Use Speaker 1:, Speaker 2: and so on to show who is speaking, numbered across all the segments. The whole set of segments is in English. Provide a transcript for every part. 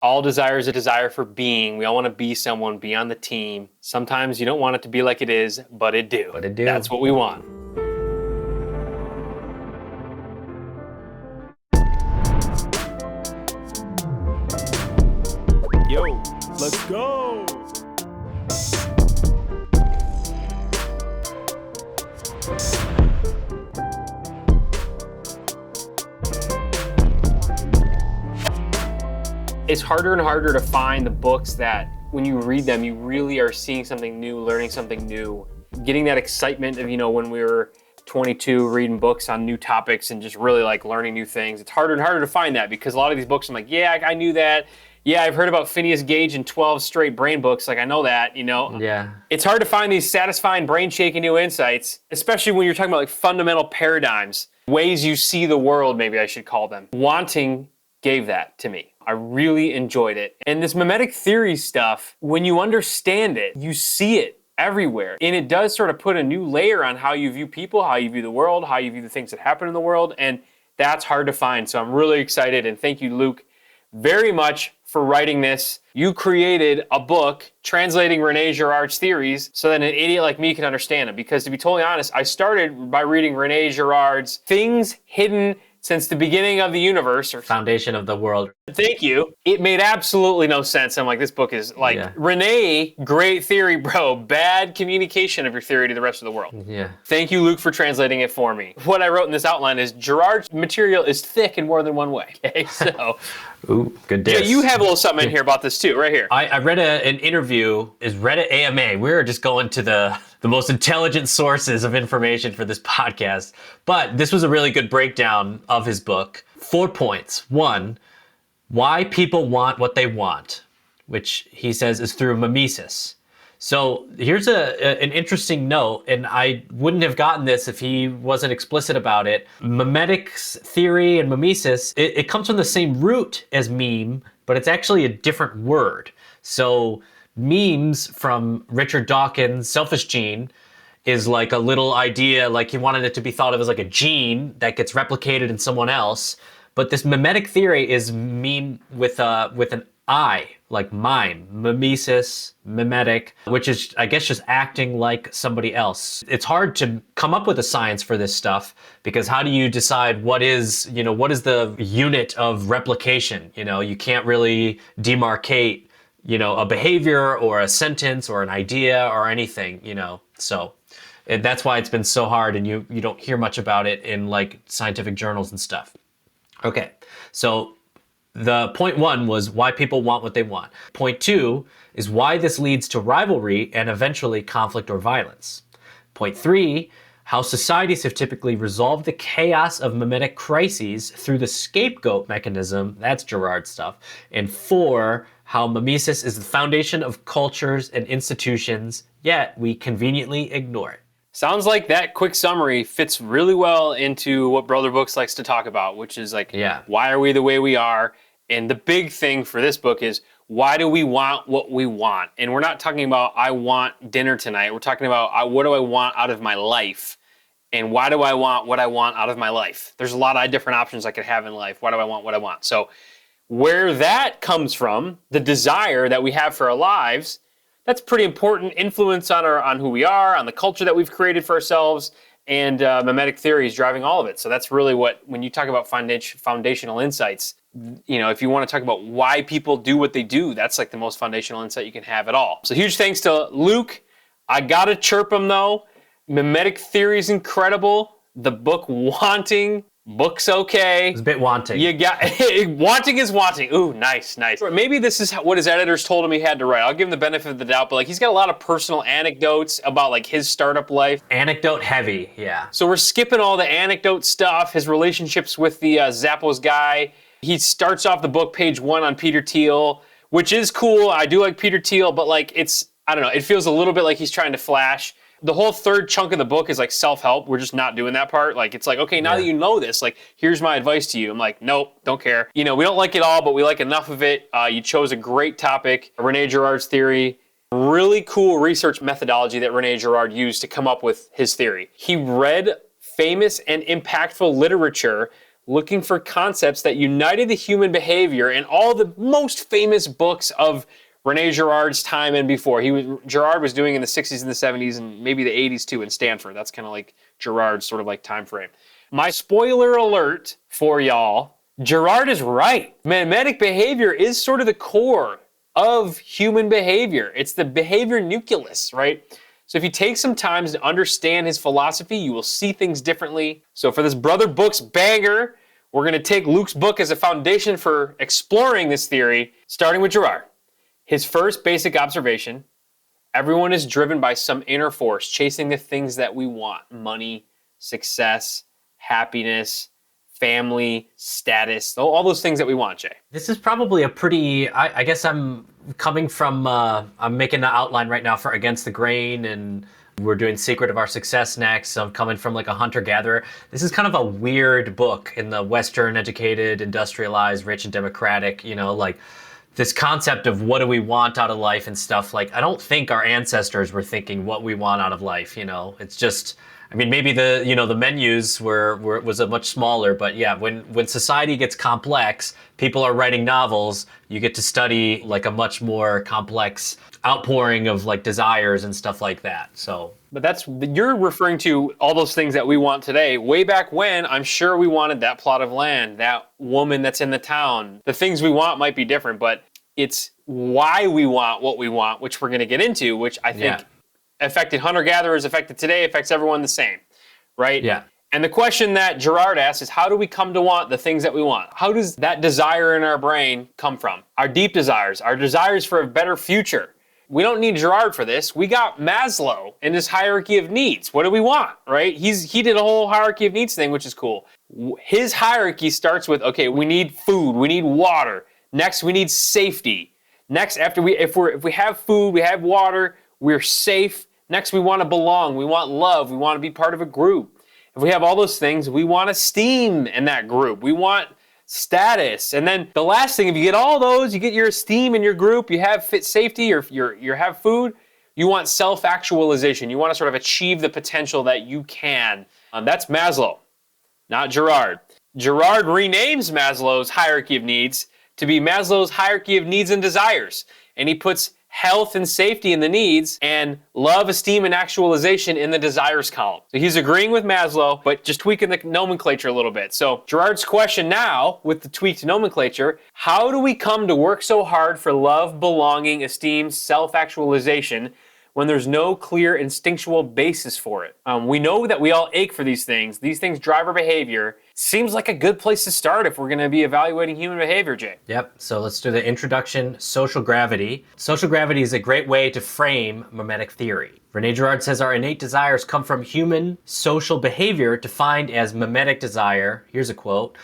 Speaker 1: All desire is a desire for being. We all want to be someone, be on the team. Sometimes you don't want it to be like it is, but it do.
Speaker 2: But it do.
Speaker 1: That's what we want.
Speaker 3: Yo, let's go.
Speaker 1: It's harder and harder to find the books that when you read them, you really are seeing something new, learning something new, getting that excitement of, when we were 22 reading books on new topics and just really like learning new things. It's harder and harder to find that because a lot of these books I'm like, yeah, I knew that. Yeah, I've heard about Phineas Gage in 12 straight brain books. Like, I know that,
Speaker 2: Yeah.
Speaker 1: It's hard to find these satisfying, brain-shaking new insights, especially when you're talking about like fundamental paradigms, ways you see the world, maybe I should call them. Wanting gave that to me. I really enjoyed it. And this memetic theory stuff, when you understand it, you see it everywhere. And it does sort of put a new layer on how you view people, how you view the world, how you view the things that happen in the world. And that's hard to find. So I'm really excited. And thank you, Luke, very much for writing this. You created a book translating René Girard's theories so that an idiot like me can understand them. Because to be totally honest, I started by reading René Girard's Things Hidden Since the Beginning of the Universe, or
Speaker 2: Foundation of the World.
Speaker 1: Thank you. It made absolutely no sense. I'm like, this book is like, René, great theory, bro. Bad communication of your theory to the rest of the world.
Speaker 2: Yeah.
Speaker 1: Thank you, Luke, for translating it for me. What I wrote in this outline is Girard's material is thick in more than one way. Okay, so.
Speaker 2: Ooh, good diss.
Speaker 1: Yeah, you have a little something in here about this too, right here.
Speaker 2: I read an interview, is Reddit AMA. We were just going to the most intelligent sources of information for this podcast. But this was a really good breakdown of his book. 4 points. 1, why people want what they want, which he says is through mimesis. So here's an interesting note, and I wouldn't have gotten this if he wasn't explicit about it. Memetic's theory and mimesis, it comes from the same root as meme, but it's actually a different word. So memes from Richard Dawkins' Selfish Gene is like a little idea, like he wanted it to be thought of as like a gene that gets replicated in someone else. But this memetic theory is meme with an I, like mime, mimesis, memetic, which is, I guess, just acting like somebody else. It's hard to come up with a science for this stuff because how do you decide what is the unit of replication? You can't really demarcate, a behavior or a sentence or an idea or anything, So that's why it's been so hard and you don't hear much about it in like scientific journals and stuff. Okay, so the point 1 was why people want what they want. Point 2 is why this leads to rivalry and eventually conflict or violence. Point 3, how societies have typically resolved the chaos of memetic crises through the scapegoat mechanism. That's Girard stuff. And 4, how mimesis is the foundation of cultures and institutions, yet we conveniently ignore it.
Speaker 1: Sounds like that quick summary fits really well into what Brother Books likes to talk about, which is like, why are we the way we are? And the big thing for this book is, why do we want what we want? And we're not talking about, I want dinner tonight. We're talking about, what do I want out of my life? And why do I want what I want out of my life? There's a lot of different options I could have in life. Why do I want what I want? So where that comes from, the desire that we have for our lives, that's pretty important influence on who we are, on the culture that we've created for ourselves, and memetic theory is driving all of it. So that's really when you talk about foundational insights, if you want to talk about why people do what they do, that's like the most foundational insight you can have at all. So huge thanks to Luke. I gotta chirp him though. Memetic theory is incredible. The book Wanting, book's okay.
Speaker 2: It's a bit wanting.
Speaker 1: You got wanting is wanting. Ooh, nice. Maybe this is what his editors told him he had to write. I'll give him the benefit of the doubt, but like he's got a lot of personal anecdotes about like his startup life.
Speaker 2: Anecdote heavy, yeah.
Speaker 1: So we're skipping all the anecdote stuff, his relationships with the Zappos guy. He starts off the book page 1 on Peter Thiel, which is cool. I do like Peter Thiel, but like I don't know, it feels a little bit like he's trying to flash. The whole third chunk of the book is like self-help. We're just not doing that part. Like, it's like, okay, now that you know this, like, here's my advice to you. I'm like, nope, don't care. We don't like it all, but we like enough of it. You chose a great topic, René Girard's theory. Really cool research methodology that René Girard used to come up with his theory. He read famous and impactful literature looking for concepts that united the human behavior in all the most famous books of René Girard's time and before. Girard was doing in the 60s and the 70s and maybe the 80s too in Stanford. That's kind of like Girard's sort of like time frame. My spoiler alert for y'all, Girard is right. Memetic behavior is sort of the core of human behavior. It's the behavior nucleus, right? So if you take some time to understand his philosophy, you will see things differently. So for this Brother Books banger, we're going to take Luke's book as a foundation for exploring this theory, starting with Girard. His first basic observation, everyone is driven by some inner force, chasing the things that we want: money, success, happiness, family, status, all those things that we want, Jay.
Speaker 2: This is probably a pretty, I guess I'm coming from, I'm making an outline right now for Against the Grain, and we're doing Secret of Our Success next. So I'm coming from like a hunter-gatherer. This is kind of a weird book in the Western educated, industrialized, rich and democratic, like this concept of what do we want out of life and stuff. Like, I don't think our ancestors were thinking what we want out of life, It's just, I mean, maybe the menus was a much smaller, but yeah, when society gets complex, people are writing novels, you get to study like a much more complex outpouring of like desires and stuff like that. So,
Speaker 1: but you're referring to all those things that we want today. Way back when, I'm sure we wanted that plot of land, that woman that's in the town. The things we want might be different, but it's why we want what we want, which we're going to get into, which I think affected hunter-gatherers, affected today, affects everyone the same, right?
Speaker 2: Yeah.
Speaker 1: And the question that Girard asks is, how do we come to want the things that we want? How does that desire in our brain come from? Our deep desires, our desires for a better future. We don't need Girard for this. We got Maslow in his hierarchy of needs. What do we want, right? He did a whole hierarchy of needs thing, which is cool. His hierarchy starts with, okay, we need food, we need water. Next, we need safety. Next, if we have food, we have water, we're safe. Next, we want to belong. We want love. We want to be part of a group. If we have all those things, we want esteem in that group. We want status. And then the last thing, if you get all those, you get your esteem in your group, you have safety, or you have food, you want self-actualization. You want to sort of achieve the potential that you can. That's Maslow, not Girard. Girard renames Maslow's hierarchy of needs to be Maslow's hierarchy of needs and desires. And he puts health and safety in the needs, and love, esteem, and actualization in the desires column. So he's agreeing with Maslow, but just tweaking the nomenclature a little bit. So Girard's question now, with the tweaked nomenclature, how do we come to work so hard for love, belonging, esteem, self-actualization when there's no clear instinctual basis for it? We know that we all ache for these things. These things drive our behavior. Seems like a good place to start if we're going to be evaluating human behavior, Jay.
Speaker 2: Yep, so let's do the introduction, social gravity. Social gravity is a great way to frame memetic theory. René Girard says our innate desires come from human social behavior defined as memetic desire. Here's a quote.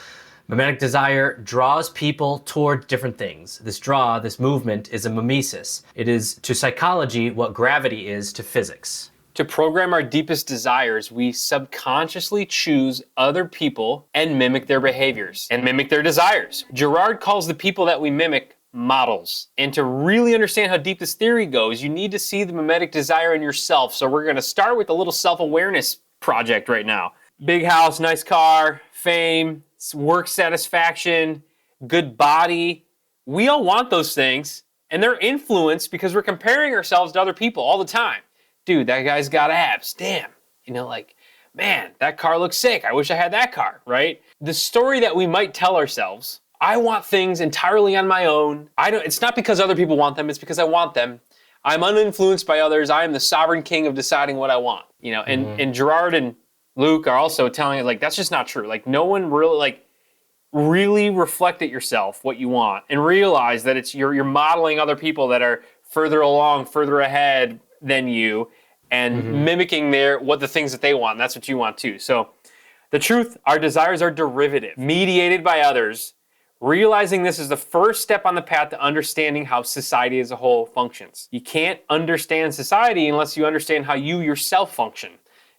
Speaker 2: Memetic desire draws people toward different things. This movement is a mimesis. It is to psychology what gravity is to physics.
Speaker 1: To program our deepest desires, we subconsciously choose other people and mimic their behaviors and mimic their desires. Girard calls the people that we mimic models. And to really understand how deep this theory goes, you need to see the memetic desire in yourself. So we're going to start with a little self-awareness project right now. Big house, nice car, fame, work satisfaction, good body. We all want those things, and they're influenced because we're comparing ourselves to other people all the time. Dude, that guy's got abs. Damn. Man, that car looks sick. I wish I had that car, right? The story that we might tell ourselves, I want things entirely on my own. It's not because other people want them, it's because I want them. I'm uninfluenced by others. I am the sovereign king of deciding what I want. And Girard and Luke are also telling it, that's just not true. No one really reflect at yourself what you want and realize that you're modeling other people that are further along, further ahead than you, and mimicking the things that they want. And that's what you want too. So the truth, our desires are derivative, mediated by others. Realizing this is the first step on the path to understanding how society as a whole functions. You can't understand society unless you understand how you yourself function.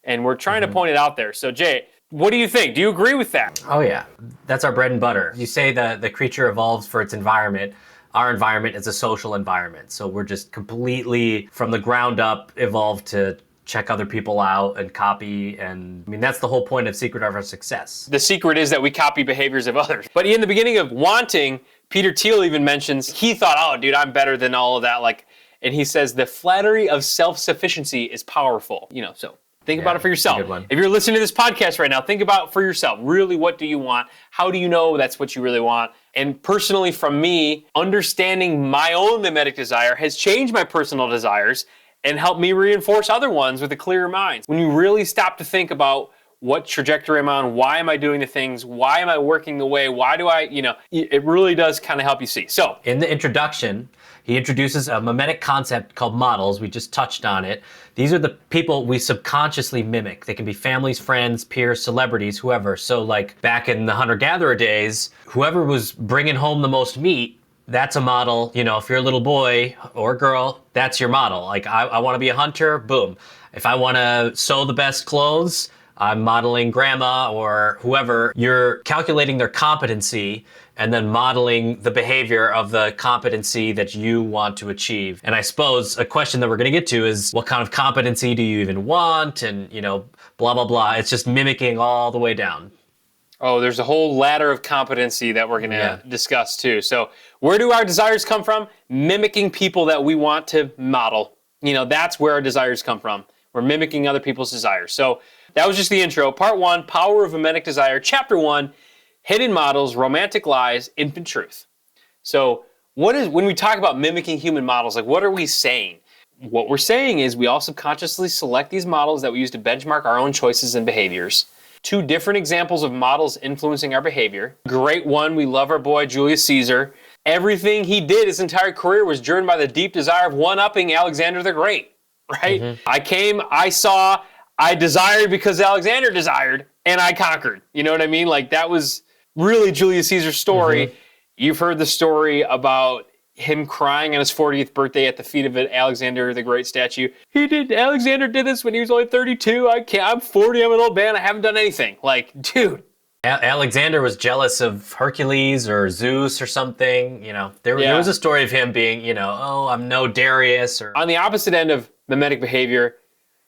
Speaker 1: And we're trying to point it out there. So Jay, what do you think? Do you agree with that?
Speaker 2: Oh yeah, that's our bread and butter. You say that the creature evolves for its environment. Our environment is a social environment. So we're just completely from the ground up evolved to check other people out and copy. And I mean, that's the whole point of Secret of Our Success.
Speaker 1: The secret is that we copy behaviors of others. But in the beginning of Wanting, Peter Thiel even mentions he thought, oh, dude, I'm better than all of that. And he says the flattery of self-sufficiency is powerful. So think about it for yourself. If you're listening to this podcast right now, think about it for yourself. Really, what do you want? How do you know that's what you really want? And personally, from me, understanding my own mimetic desire has changed my personal desires and helped me reinforce other ones with a clearer mind. When you really stop to think about what trajectory I'm on, why am I doing the things, why am I working the way, why do I, it really does kind of help you see. So
Speaker 2: in the introduction, he introduces a mimetic concept called models. We just touched on it. These are the people we subconsciously mimic. They can be families, friends, peers, celebrities, whoever. So like back in the hunter-gatherer days, whoever was bringing home the most meat, that's a model. If you're a little boy or girl, that's your model. Like I want to be a hunter, boom. If I want to sew the best clothes, I'm modeling grandma or whoever. You're calculating their competency and then modeling the behavior of the competency that you want to achieve. And I suppose a question that we're going to get to is, what kind of competency do you even want? And, blah, blah, blah. It's just mimicking all the way down.
Speaker 1: Oh, there's a whole ladder of competency that we're going to discuss too. So where do our desires come from? Mimicking people that we want to model. That's where our desires come from. We're mimicking other people's desires. So that was just the intro. Part 1, Power of Mimetic Desire. Chapter 1, Hidden Models, Romantic Lies, Infant Truth. So when we talk about mimicking human models, what are we saying? What we're saying is we all subconsciously select these models that we use to benchmark our own choices and behaviors. 2 different examples of models influencing our behavior. Great one, we love our boy Julius Caesar. Everything he did his entire career was driven by the deep desire of one-upping Alexander the Great, right? Mm-hmm. I came, I saw, I desired because Alexander desired, and I conquered. You know what I mean? That was really Julius Caesar's story. Mm-hmm. You've heard the story about him crying on his 40th birthday at the feet of an Alexander the Great statue. Alexander did this when he was only 32. I'm 40, I'm an old man, I haven't done anything. Dude.
Speaker 2: Alexander was jealous of Hercules or Zeus or something. There was a story of him being, oh, I'm no Darius. Or
Speaker 1: on the opposite end of mimetic behavior,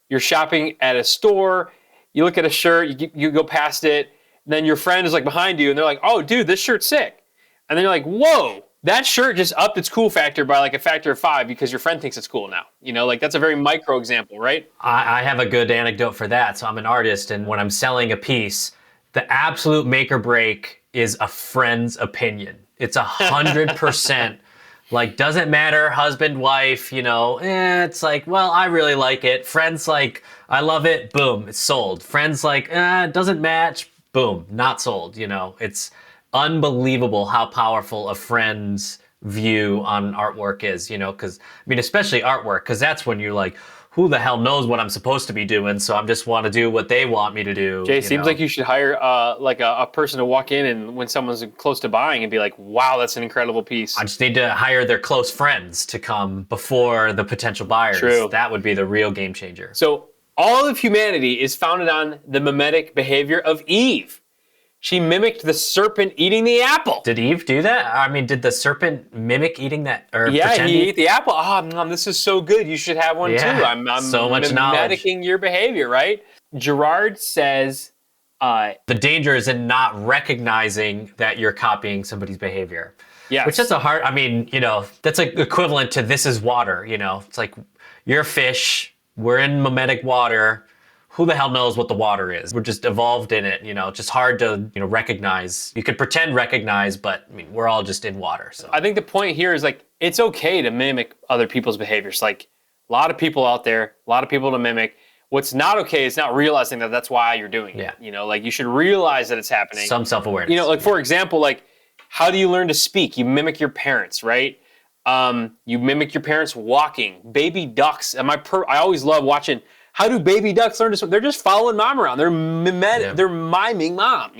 Speaker 1: you're shopping at a store, you look at a shirt, you go past it, and then your friend is behind you, and they're like, oh, dude, this shirt's sick. And then you're like, whoa, that shirt just upped its cool factor by a factor of 5 because your friend thinks it's cool now. That's a very micro example, right?
Speaker 2: I have a good anecdote for that. So I'm an artist, and when I'm selling a piece, the absolute make or break is a friend's opinion. It's 100%. Doesn't matter, husband, wife, it's well, I really like it. Friends I love it, boom, it's sold. Friends it doesn't match, boom, not sold, It's unbelievable how powerful a friend's view on artwork is, because, especially artwork, because that's when you're who the hell knows what I'm supposed to be doing, so I just want to do what they want me to do.
Speaker 1: Jay, seems like you should hire a person to walk in and when someone's close to buying and be like, wow, that's an incredible piece.
Speaker 2: I just need to hire their close friends to come before the potential buyers.
Speaker 1: True.
Speaker 2: That would be the real game changer.
Speaker 1: So all of humanity is founded on the mimetic behavior of Eve. She mimicked the serpent eating the apple.
Speaker 2: Did Eve do that? Did the serpent mimic eating that?
Speaker 1: He ate the apple. Oh, Mom, this is so good. You should have one too. I'm
Speaker 2: so much knowledge.
Speaker 1: Mimicking your behavior, right? Girard says...
Speaker 2: the danger is in not recognizing that you're copying somebody's behavior.
Speaker 1: Yes.
Speaker 2: Which is a hard... that's equivalent to this is water, It's you're a fish, we're in mimetic water... Who the hell knows what the water is? We're just evolved in it, just hard to, recognize. You could pretend recognize, but we're all just in water. So
Speaker 1: I think the point here is it's okay to mimic other people's behaviors. A lot of people out there, a lot of people to mimic. What's not okay is not realizing that that's why you're doing it. You should realize that it's happening.
Speaker 2: Some self-awareness.
Speaker 1: For example, how do you learn to speak? You mimic your parents, right? You mimic your parents walking. Baby ducks. I always love watching. How do baby ducks learn to swim? They're just following mom around. They're They're miming mom.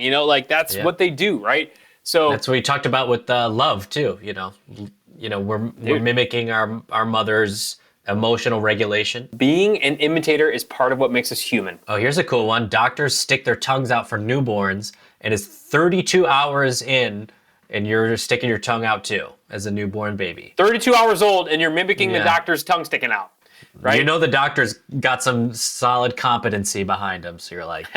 Speaker 1: That's what they do, right? So
Speaker 2: that's what we talked about with love too. We're mimicking our mother's emotional regulation.
Speaker 1: Being an imitator is part of what makes us human.
Speaker 2: Oh, here's a cool one. Doctors stick their tongues out for newborns, and it's 32 hours in, and you're sticking your tongue out too as a newborn baby.
Speaker 1: 32 hours old, and you're mimicking the doctor's tongue sticking out. right?
Speaker 2: You know the doctor's got some solid competency behind him, so you're like...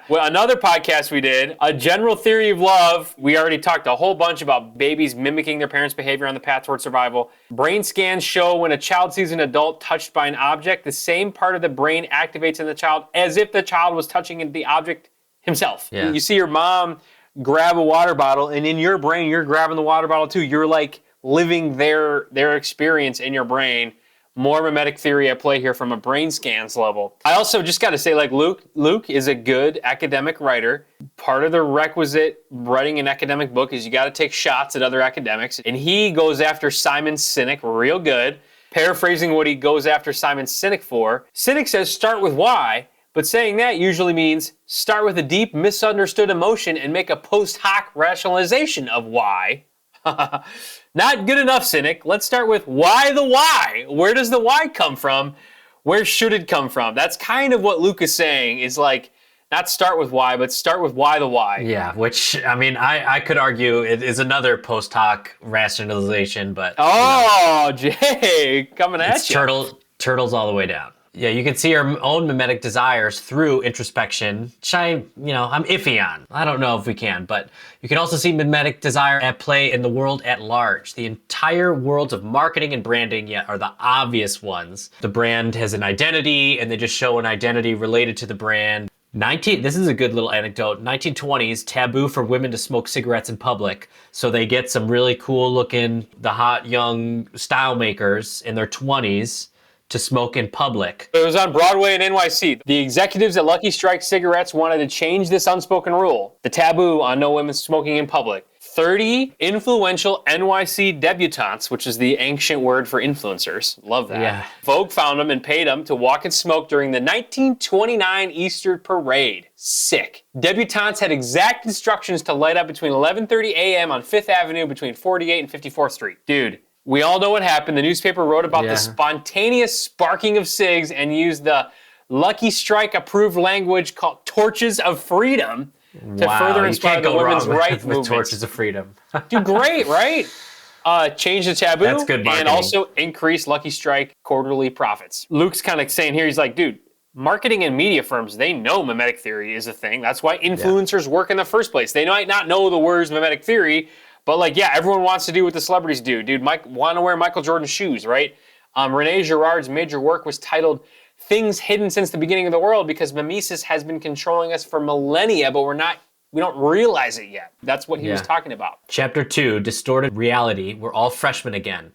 Speaker 1: Well, another podcast we did, A General Theory of Love. We already talked a whole bunch about babies mimicking their parents' behavior on the path toward survival. Brain scans show when a child sees an adult touched by an object, the same part of the brain activates in the child as if the child was touching the object himself.
Speaker 2: Yeah.
Speaker 1: You see your mom grab a water bottle, and in your brain, you're grabbing the water bottle too. You're like living their experience in your brain. More mimetic theory at play here from a brain scans level. I also just got to say, like Luke is a good academic writer. Part of the requisite writing an academic book is you got to take shots at other academics. And he goes after Simon Sinek real good. Paraphrasing what he goes after Simon Sinek for, Sinek says start with why, but saying that usually means start with a deep misunderstood emotion and make a post hoc rationalization of why. Not good enough, Sinek. Let's start with why the why. Where does the why come from? Where should it come from? That's kind of what Luke is saying, is like, not start with why, but start with why the why.
Speaker 2: Yeah, which, I mean, I could argue it is another post hoc rationalization, but...
Speaker 1: Oh, Jay, coming at you.
Speaker 2: Turtles all the way down. Yeah, you can see our own mimetic desires through introspection, which I'm iffy on. I don't know if we can, but you can also see mimetic desire at play in the world at large. The entire worlds of marketing and branding are the obvious ones. The brand has an identity, and they just show an identity related to the brand. This is a good little anecdote. 1920s, taboo for women to smoke cigarettes in public. So they get some really cool looking, the hot young style makers in their 20s to smoke in public.
Speaker 1: It was on Broadway in NYC. The executives at Lucky Strike Cigarettes wanted to change this unspoken rule, the taboo on no women smoking in public. 30 influential NYC debutantes, which is the ancient word for influencers. Love that. Yeah. Vogue found them and paid them to walk and smoke during the 1929 Easter Parade. Sick. Debutantes had exact instructions to light up between 11:30 a.m. on 5th Avenue between 48 and 54th Street. Dude. We all know what happened. The newspaper wrote about the spontaneous sparking of cigs and used the Lucky Strike approved language called Torches of Freedom to further inspire the women's rights movement.
Speaker 2: Torches of Freedom.
Speaker 1: Dude, great, right? Change the taboo.
Speaker 2: That's good marketing.
Speaker 1: And also increase Lucky Strike quarterly profits. Luke's kind of saying here, he's like, dude, marketing and media firms, they know mimetic theory is a thing. That's why influencers work in the first place. They might not know the words mimetic theory, but like, yeah, everyone wants to do what the celebrities do. Dude, want to wear Michael Jordan shoes, right? René Girard's major work was titled Things Hidden Since the Beginning of the World, because mimesis has been controlling us for millennia, but we don't realize it yet. That's what he was talking about.
Speaker 2: Chapter 2, Distorted Reality. We're all freshmen again.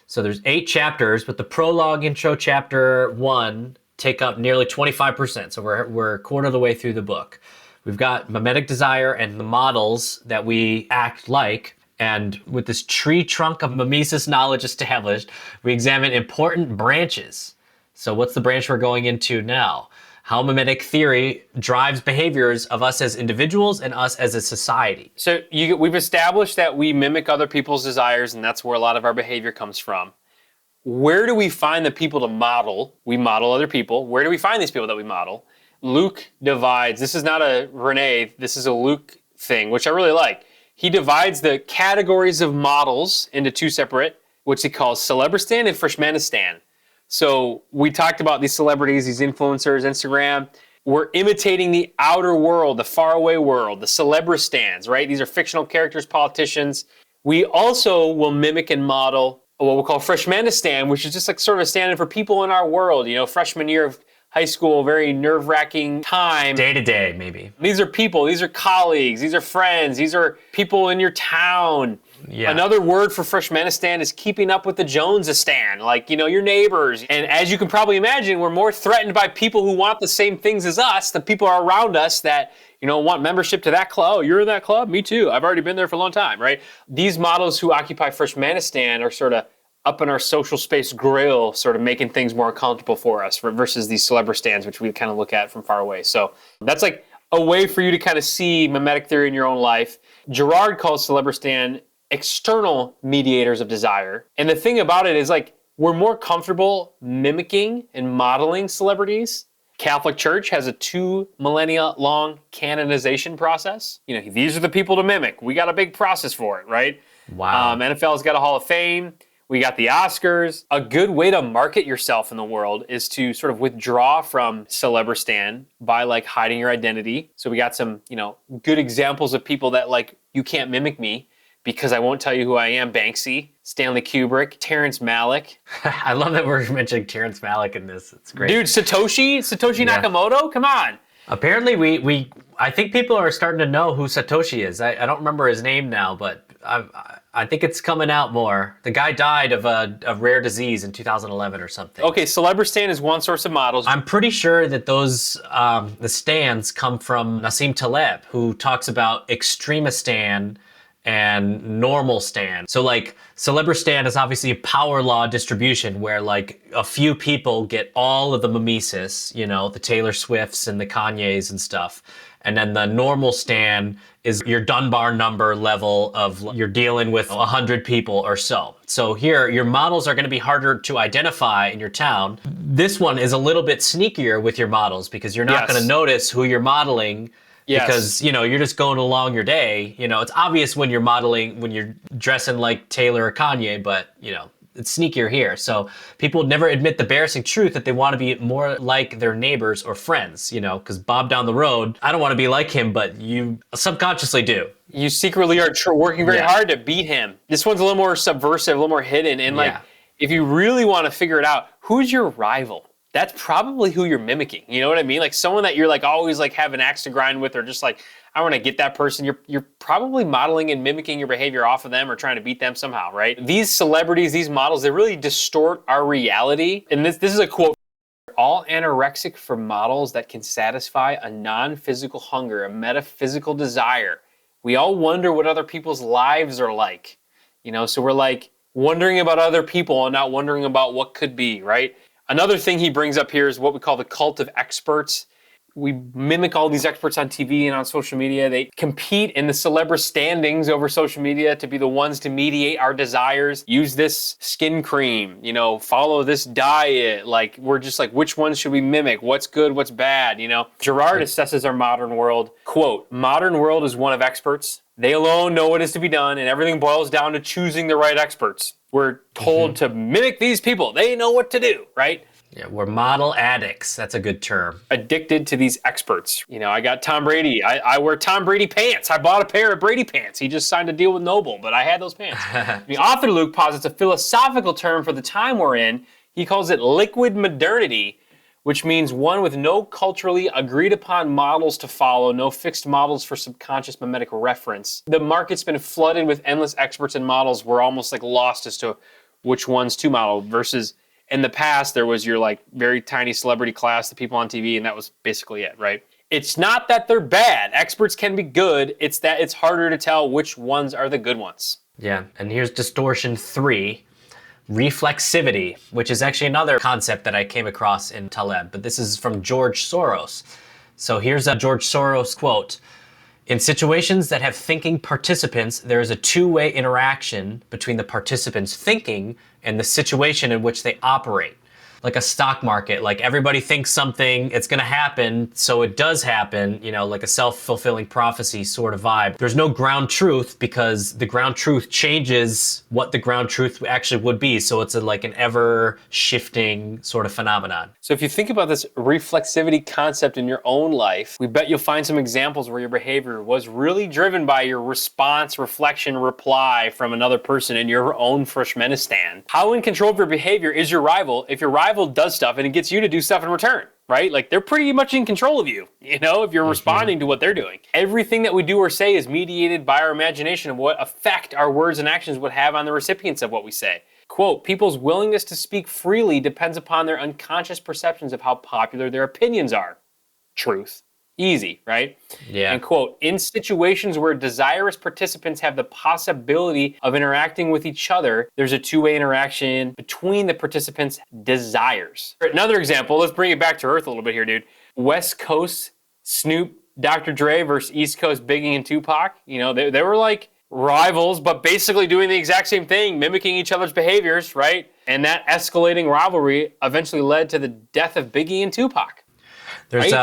Speaker 2: So there's 8 chapters, but the prologue, intro, chapter 1 take up nearly 25%. So we're a quarter of the way through the book. We've got mimetic desire and the models that we act like. And with this tree trunk of mimesis knowledge established, we examine important branches. So what's the branch we're going into now? How mimetic theory drives behaviors of us as individuals and us as a society.
Speaker 1: So we've established that we mimic other people's desires, and that's where a lot of our behavior comes from. Where do we find the people to model? We model other people. Where do we find these people that we model? Luke divides. This is not a René, this is a Luke thing, which I really like. He divides the categories of models into 2 separate, which he calls Celebristan and Freshmanistan. So we talked about these celebrities, these influencers, Instagram. We're imitating the outer world, the faraway world, the Celebristans, right? These are fictional characters, politicians. We also will mimic and model what we'll call Freshmanistan, which is just like sort of a stand-in for people in our world. You know, freshman year of high school, very nerve-wracking time.
Speaker 2: Day to day, maybe.
Speaker 1: These are people, these are colleagues, these are friends, these are people in your town. Yeah. Another word for Freshmanistan is keeping up with the Jonesistan, like, your neighbors. And as you can probably imagine, we're more threatened by people who want the same things as us, the people are around us that, want membership to that club. Oh, you're in that club? Me too. I've already been there for a long time, right? These models who occupy Freshmanistan are sort of up in our social space grill, sort of making things more comfortable for us versus these Celebristans, which we kind of look at from far away. So that's like a way for you to kind of see mimetic theory in your own life. Girard calls Celebristan external mediators of desire. And the thing about it is like, we're more comfortable mimicking and modeling celebrities. Catholic Church has a 2 millennia long canonization process. These are the people to mimic. We got a big process for it, right?
Speaker 2: Wow.
Speaker 1: NFL's got a Hall of Fame. We got the Oscars. A good way to market yourself in the world is to sort of withdraw from Celebristan by like hiding your identity. So we got some, good examples of people that like, you can't mimic me because I won't tell you who I am. Banksy, Stanley Kubrick, Terrence Malick.
Speaker 2: I love that we're mentioning Terrence Malick in this. It's great.
Speaker 1: Dude, Satoshi Nakamoto, come on.
Speaker 2: Apparently I think people are starting to know who Satoshi is. I don't remember his name now, but I think it's coming out more. The guy died of a rare disease in 2011 or something.
Speaker 1: Okay, Celebristan is one source of models.
Speaker 2: I'm pretty sure that those the stands come from Nassim Taleb, who talks about Extremistan and normal stan. So like Celebristan is obviously a power law distribution where like a few people get all of the mimesis, the Taylor Swifts and the Kanyes and stuff. And then the normal stan is your Dunbar number level of you're dealing with 100 people or so. So here, your models are gonna be harder to identify in your town. This one is a little bit sneakier with your models because you're not gonna notice who you're modeling. Yes. Because, you're just going along your day. It's obvious when you're modeling, when you're dressing like Taylor or Kanye, but, it's sneakier here. So people never admit the embarrassing truth that they want to be more like their neighbors or friends, because Bob down the road, I don't want to be like him, but you subconsciously do.
Speaker 1: You secretly are working very hard to beat him. This one's a little more subversive, a little more hidden. And if you really want to figure it out, who's your rival? That's probably who you're mimicking. You know what I mean? Like someone that you're like always like have an axe to grind with, or just like, I want to get that person. You're probably modeling and mimicking your behavior off of them or trying to beat them somehow, right? These celebrities, these models, they really distort our reality. And this is a quote. All anorexic for models that can satisfy a non-physical hunger, a metaphysical desire. We all wonder what other people's lives are like. So we're like wondering about other people and not wondering about what could be, right? Another thing he brings up here is what we call the cult of experts. We mimic all these experts on TV and on social media. They compete in the celebrity standings over social media to be the ones to mediate our desires. Use this skin cream, follow this diet. Like, we're just like, which ones should we mimic? What's good, what's bad, Girard assesses our modern world. Quote, modern world is one of experts. They alone know what is to be done, and everything boils down to choosing the right experts. We're told to mimic these people. They know what to do, right?
Speaker 2: Yeah, we're model addicts. That's a good term.
Speaker 1: Addicted to these experts. I got Tom Brady. I wear Tom Brady pants. I bought a pair of Brady pants. He just signed a deal with Noble, but I had those pants. The author Luke posits a philosophical term for the time we're in. He calls it liquid modernity, which means one with no culturally agreed upon models to follow, no fixed models for subconscious mimetic reference. The market's been flooded with endless experts and models. We're almost like lost as to which ones to model versus in the past, there was your like very tiny celebrity class, the people on TV, and that was basically it, right? It's not that they're bad. Experts can be good. It's that it's harder to tell which ones are the good ones.
Speaker 2: Yeah, and here's distortion 3. Reflexivity, which is actually another concept that I came across in Taleb, but this is from George Soros. So here's a George Soros quote. In situations that have thinking participants, there is a two-way interaction between the participants' thinking and the situation in which they operate. Like a stock market, like everybody thinks something, it's gonna happen, so it does happen, like a self-fulfilling prophecy sort of vibe. There's no ground truth because the ground truth changes what the ground truth actually would be. So it's like an ever shifting sort of phenomenon.
Speaker 1: So if you think about this reflexivity concept in your own life, we bet you'll find some examples where your behavior was really driven by your response, reflection, reply from another person in your own Freshmenistan. How in control of your behavior is your rival if your rival does stuff and it gets you to do stuff in return, right? Like they're pretty much in control of you, if you're responding to what they're doing. Everything that we do or say is mediated by our imagination of what effect our words and actions would have on the recipients of what we say. Quote, people's willingness to speak freely depends upon their unconscious perceptions of how popular their opinions are. Truth. Easy, right?
Speaker 2: Yeah.
Speaker 1: And quote, in situations where desirous participants have the possibility of interacting with each other, there's a two-way interaction between the participants' desires. Another example, let's bring it back to earth a little bit here, dude. West Coast Snoop, Dr. Dre versus East Coast Biggie and Tupac. They were like rivals, but basically doing the exact same thing, mimicking each other's behaviors, right? And that escalating rivalry eventually led to the death of Biggie and Tupac.
Speaker 2: There's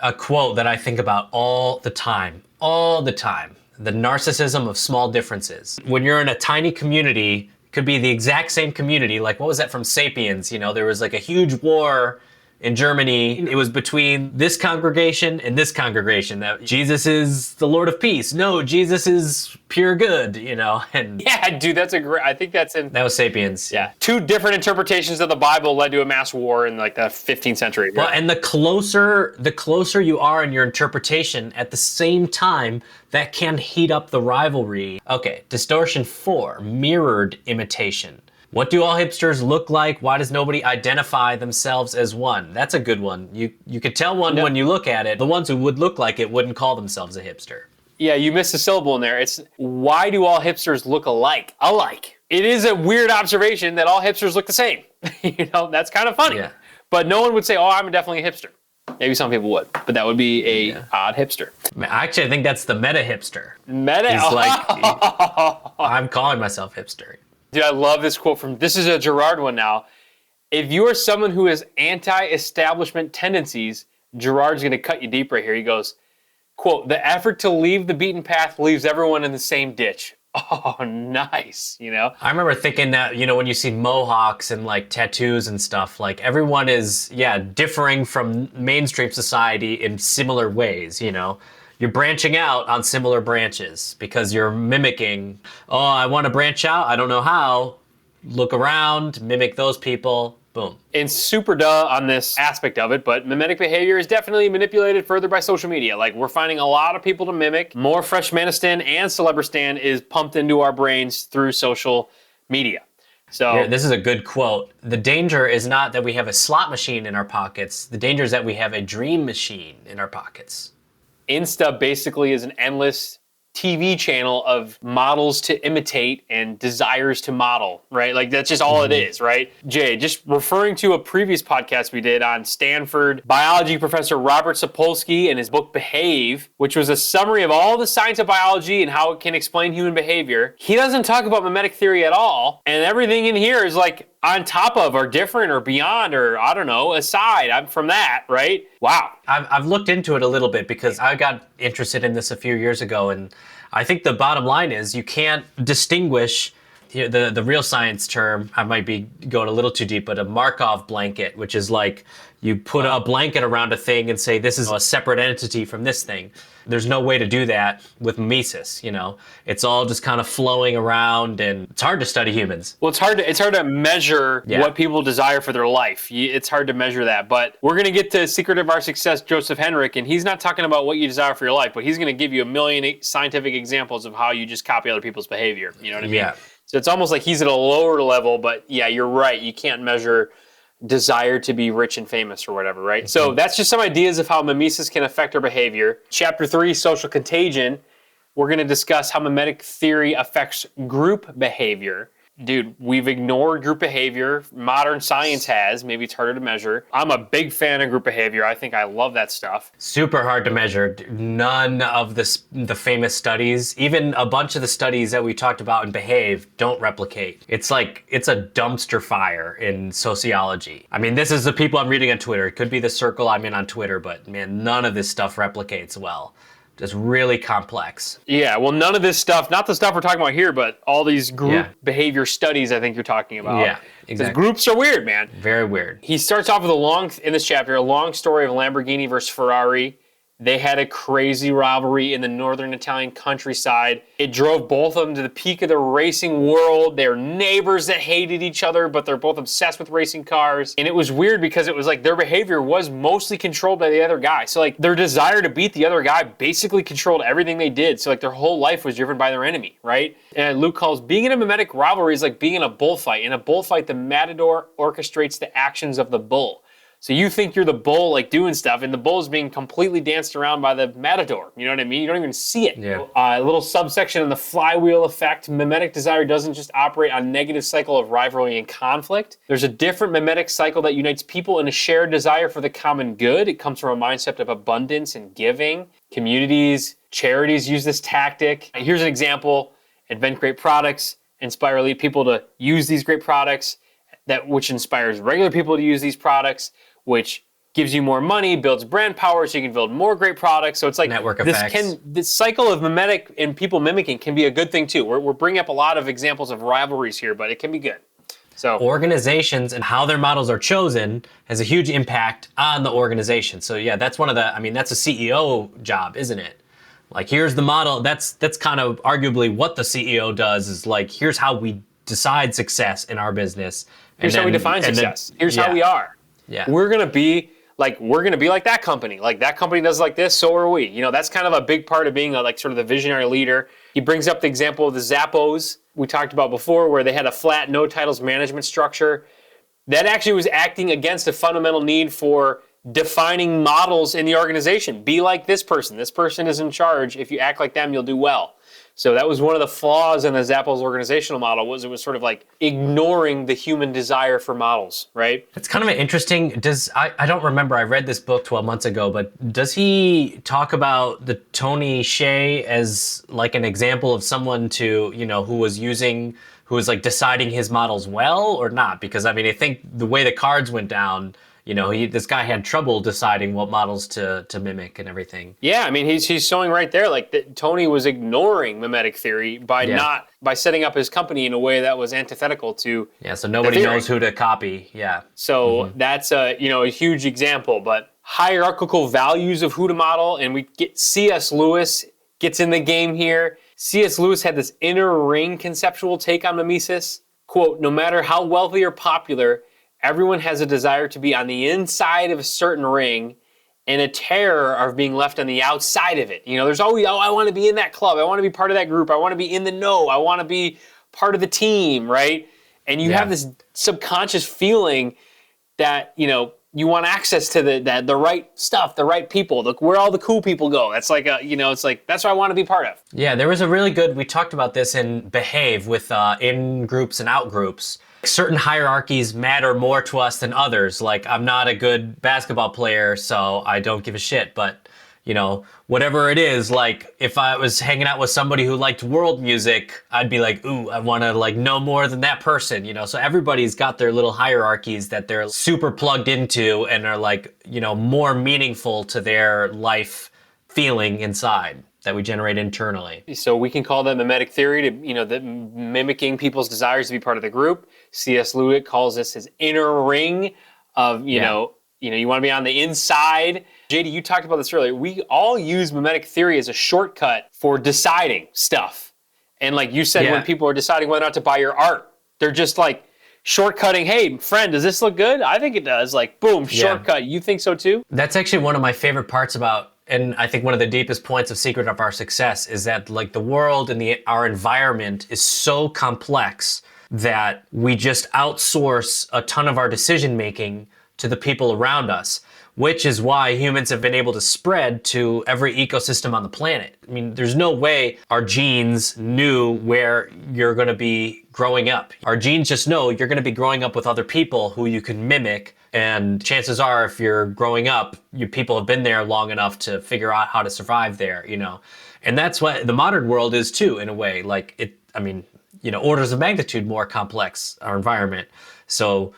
Speaker 2: a quote that I think about all the time. The narcissism of small differences. When you're in a tiny community, could be the exact same community. Like, what was that from Sapiens? You know, there was like a huge war in Germany. It was between this congregation and this congregation, that Jesus is the Lord of Peace. No, Jesus is pure good, you know? And
Speaker 1: yeah, dude, that's a great, I think that's in...
Speaker 2: that was Sapiens.
Speaker 1: Yeah. Two different interpretations of the Bible led to a mass war in like the 15th century.
Speaker 2: Well, and the closer you are in your interpretation, at the same time, that can heat up the rivalry. Okay, distortion 4, mirrored imitation. What do all hipsters look like? Why does nobody identify themselves as one? That's a good one. You could tell one when you look at it. The ones who would look like it wouldn't call themselves a hipster.
Speaker 1: Yeah, you missed a syllable in there. It's why do all hipsters look alike? Alike. It is a weird observation that all hipsters look the same. You know, that's kind of funny.
Speaker 2: Yeah.
Speaker 1: But no one would say, oh, I'm definitely a hipster. Maybe some people would, but that would be a odd hipster.
Speaker 2: Actually, I think that's the meta hipster.
Speaker 1: Meta?
Speaker 2: He's like, I'm calling myself hipster.
Speaker 1: Dude, I love this quote from, this is a Girard one now. If you are someone who has anti-establishment tendencies, Girard's going to cut you deep right here. He goes, quote, the effort to leave the beaten path leaves everyone in the same ditch. Oh, nice, you know?
Speaker 2: I remember thinking that, you know, when you see mohawks and like tattoos and stuff, like everyone is, differing from mainstream society in similar ways, you know? You're branching out on similar branches because you're mimicking, oh, I want to branch out, I don't know how. Look around, mimic those people, boom.
Speaker 1: And super duh on this aspect of it, but mimetic behavior is definitely manipulated further by social media. Like, we're finding a lot of people to mimic. More Freshmanistan and Celebristan is pumped into our brains through social media. So
Speaker 2: here, this is a good quote. The danger is not that we have a slot machine in our pockets. The danger is that we have a dream machine in our pockets.
Speaker 1: Insta basically is an endless TV channel of models to imitate and desires to model, right? Like, that's just all it is, right? Jay, just referring to a previous podcast we did on Stanford biology professor Robert Sapolsky and his book Behave, which was a summary of all the science of biology and how it can explain human behavior. He doesn't talk about mimetic theory at all, and everything in here is like on top of or different or beyond or, I don't know, aside from that, right? Wow.
Speaker 2: I've looked into it a little bit because I got interested in this a few years ago, and I think the bottom line is you can't distinguish the real science term. I might be going a little too deep, but a Markov blanket, which is like you put a blanket around a thing and say this is a separate entity from this thing. There's no way to do that with mimesis, you know. It's all just kind of flowing around, and it's hard to study humans.
Speaker 1: Well, it's hard to measure what people desire for their life. It's hard to measure that. But we're going to get to Secret of Our Success, Joseph Henrich, and he's not talking about what you desire for your life, but he's going to give you a million scientific examples of how you just copy other people's behavior. You know what I mean?
Speaker 2: Yeah.
Speaker 1: So it's almost like he's at a lower level, but yeah, you're right. You can't measure desire to be rich and famous or whatever, right? So that's just some ideas of how mimesis can affect our behavior. Chapter 3, Social Contagion, we're going to discuss how mimetic theory affects group behavior. Dude, we've ignored group behavior. Modern science has. Maybe it's harder to measure. I'm a big fan of group behavior. I think I love that stuff.
Speaker 2: Super hard to measure. None of the famous studies, even a bunch of the studies that we talked about in Behave, don't replicate. It's like, it's a dumpster fire in sociology. I mean, this is the people I'm reading on Twitter. It could be the circle I'm in on Twitter, but man, none of this stuff replicates well. Just really complex.
Speaker 1: Yeah, well, none of this stuff, not the stuff we're talking about here, but all these group behavior studies I think you're talking about.
Speaker 2: Yeah, exactly.
Speaker 1: Because groups are weird, man.
Speaker 2: Very weird.
Speaker 1: He starts off with in this chapter, a long story of Lamborghini versus Ferrari. They had a crazy rivalry in the northern Italian countryside. It drove both of them to the peak of the racing world. They're neighbors that hated each other, but they're both obsessed with racing cars. And it was weird because it was like their behavior was mostly controlled by the other guy. So like their desire to beat the other guy basically controlled everything they did. So like their whole life was driven by their enemy, right? And Luke calls being in a mimetic rivalry is like being in a bullfight. In a bullfight, the matador orchestrates the actions of the bull. So you think you're the bull, like doing stuff, and the bull is being completely danced around by the matador. You know what I mean? You don't even see it.
Speaker 2: Yeah.
Speaker 1: A little subsection on the flywheel effect. Mimetic desire doesn't just operate on negative cycle of rivalry and conflict. There's a different mimetic cycle that unites people in a shared desire for the common good. It comes from a mindset of abundance and giving. Communities, charities use this tactic. Here's an example. Invent great products, inspire elite people to use these great products, which inspires regular people to use these products, which gives you more money, builds brand power, so you can build more great products. So it's like
Speaker 2: network effects.
Speaker 1: This cycle of Memetic and people mimicking can be a good thing too. We're bringing up a lot of examples of rivalries here, but it can be good. So
Speaker 2: organizations and how their models are chosen has a huge impact on the organization. So yeah, that's one of the, I mean, that's a CEO job, isn't it? Like, here's the model. That's kind of arguably what the CEO does, is like, here's how we decide success in our business.
Speaker 1: Here's how we define success. Here's how we are.
Speaker 2: Yeah.
Speaker 1: We're gonna be like that company. Like, that company does like this, so are we. You know, that's kind of a big part of being like sort of the visionary leader. He brings up the example of the Zappos we talked about before, where they had a flat, no titles management structure. That actually was acting against a fundamental need for defining models in the organization. Be like this person. This person is in charge. If you act like them, you'll do well. So that was one of the flaws in the Zappos organizational model, was it was sort of like ignoring the human desire for models, right?
Speaker 2: It's kind of an interesting, I don't remember, I read this book 12 months ago, but does he talk about the Tony Hsieh as like an example of someone to, you know, who was like deciding his models well or not? Because I mean, I think the way the cards went down, you know, this guy had trouble deciding what models to mimic and everything.
Speaker 1: Yeah, I mean, he's showing right there, like, that Tony was ignoring mimetic theory by setting up his company in a way that was antithetical to.
Speaker 2: Yeah, so nobody knows who to copy. Yeah.
Speaker 1: So that's a huge example. But hierarchical values of who to model, and we get C.S. Lewis gets in the game here. C.S. Lewis had this inner ring conceptual take on mimesis. Quote, "No matter how wealthy or popular, everyone has a desire to be on the inside of a certain ring and a terror of being left on the outside of it." You know, there's always, I want to be in that club. I want to be part of that group. I want to be in the know. I want to be part of the team, right? And you have this subconscious feeling that, you know, you want access to the right stuff, the right people, where all the cool people go. That's like it's like, that's what I want to be part of.
Speaker 2: Yeah, there was a really good, we talked about this in Behave with in groups and out groups. Certain hierarchies matter more to us than others. Like, I'm not a good basketball player, so I don't give a shit. But, you know, whatever it is, like, if I was hanging out with somebody who liked world music, I'd be like, ooh, I want to like know more than that person, you know? So everybody's got their little hierarchies that they're super plugged into and are like, you know, more meaningful to their life feeling inside that we generate internally.
Speaker 1: So we can call that mimetic theory, to, you know, mimicking people's desires to be part of the group. C.S. Lewis calls this his inner ring of, you know, you want to be on the inside. JD, you talked about this earlier. We all use mimetic theory as a shortcut for deciding stuff. And like you said, when people are deciding whether or not to buy your art, they're just like shortcutting, hey, friend, does this look good? I think it does. Like, boom, shortcut. You think so too?
Speaker 2: That's actually one of my favorite parts about, and I think one of the deepest points of Secret of Our Success, is that like the world and our environment is so complex that we just outsource a ton of our decision making to the people around us, which is why humans have been able to spread to every ecosystem on the planet. I mean, there's no way our genes knew where you're going to be growing up. Our genes just know you're going to be growing up with other people who you can mimic. And chances are, if you're growing up, people have been there long enough to figure out how to survive there, you know? And that's what the modern world is too, in a way. Like orders of magnitude more complex, our environment. So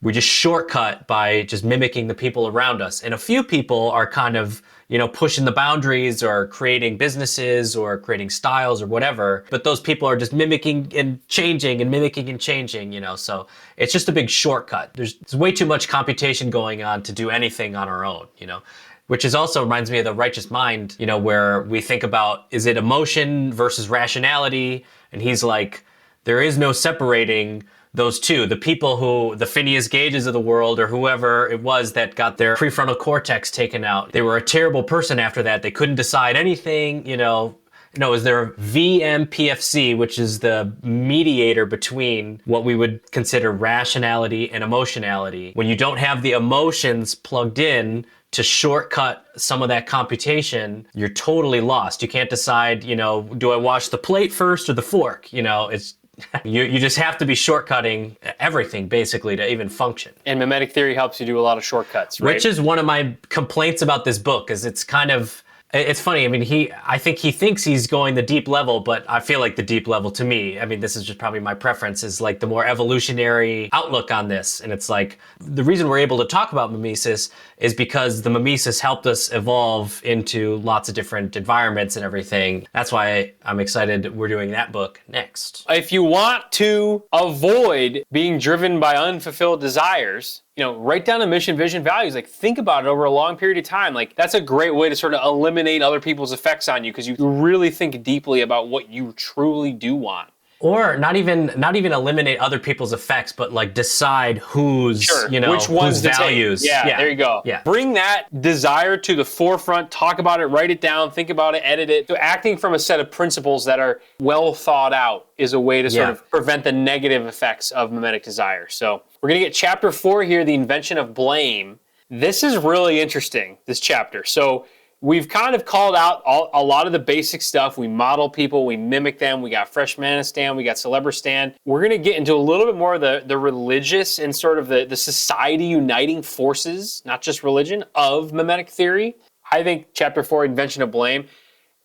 Speaker 2: we just shortcut by just mimicking the people around us. And a few people are kind of, you know, pushing the boundaries or creating businesses or creating styles or whatever. But those people are just mimicking and changing and mimicking and changing, you know. So it's just a big shortcut. There's way too much computation going on to do anything on our own, you know. Which is also reminds me of the righteous mind, you know, where we think about, is it emotion versus rationality? And he's like, there is no separating those two. The people who, the Phineas Gages of the world or whoever it was that got their prefrontal cortex taken out, they were a terrible person after that. They couldn't decide anything, you know. No, is there VMPFC, which is the mediator between what we would consider rationality and emotionality. When you don't have the emotions plugged in to shortcut some of that computation, you're totally lost. You can't decide, you know, do I wash the plate first or the fork? You know, it's you just have to be shortcutting everything basically to even function.
Speaker 1: And mimetic theory helps you do a lot of shortcuts, right?
Speaker 2: Which is one of my complaints about this book, is it's kind of, It's funny. I mean, I think he thinks he's going the deep level, but I feel like the deep level to me, I mean, this is just probably my preference, is like the more evolutionary outlook on this. And it's like, the reason we're able to talk about mimesis is because the mimesis helped us evolve into lots of different environments and everything. That's why I'm excited we're doing that book next.
Speaker 1: If you want to avoid being driven by unfulfilled desires, write down a mission, vision, values. Like, think about it over a long period of time. Like, that's a great way to sort of eliminate other people's effects on you, because you really think deeply about what you truly do want.
Speaker 2: Or not even eliminate other people's effects, but like decide whose,
Speaker 1: which ones
Speaker 2: whose values.
Speaker 1: Yeah, there you go.
Speaker 2: Yeah.
Speaker 1: Bring that desire to the forefront, talk about it, write it down, think about it, edit it. So acting from a set of principles that are well thought out is a way to sort of prevent the negative effects of mimetic desire. So we're going to get chapter 4 here, the invention of blame. This is really interesting, this chapter. So we've kind of called out a lot of the basic stuff. We model people, we mimic them. We got Freshmanistan, we got Celebristan. We're going to get into a little bit more of the religious and sort of the society uniting forces, not just religion, of mimetic theory. I think chapter 4, invention of blame.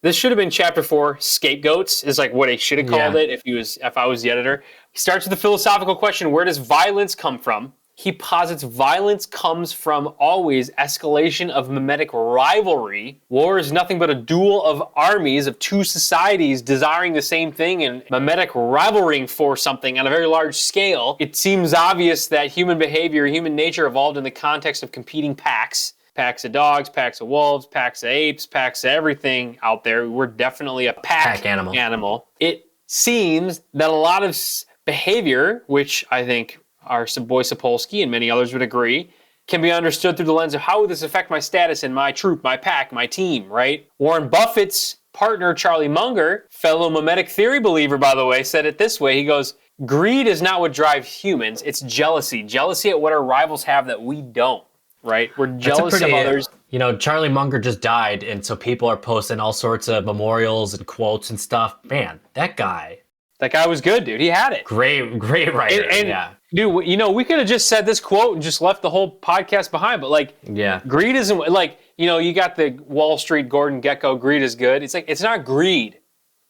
Speaker 1: This should have been chapter 4, scapegoats, is like what I should have called it if I was the editor. He starts with the philosophical question, where does violence come from? He posits violence comes from always escalation of mimetic rivalry. War is nothing but a duel of armies of two societies desiring the same thing and mimetic rivaling for something on a very large scale. It seems obvious that human behavior, human nature evolved in the context of competing packs. Packs of dogs, packs of wolves, packs of apes, packs of everything out there. We're definitely a pack animal. It seems that a lot of behavior, which I think our boy Sapolsky and many others would agree, can be understood through the lens of how would this affect my status in my troop, my pack, my team, right? Warren Buffett's partner, Charlie Munger, fellow mimetic theory believer, by the way, said it this way. He goes, greed is not what drives humans, it's jealousy. Jealousy at what our rivals have that we don't, right? We're jealous of others.
Speaker 2: Charlie Munger just died, and so people are posting all sorts of memorials and quotes and stuff. Man, that guy
Speaker 1: was good, dude. He had it.
Speaker 2: Great writer.
Speaker 1: And dude, we could have just said this quote and just left the whole podcast behind. But greed isn't like, you got the Wall Street Gordon Gekko, greed is good. It's like, it's not greed.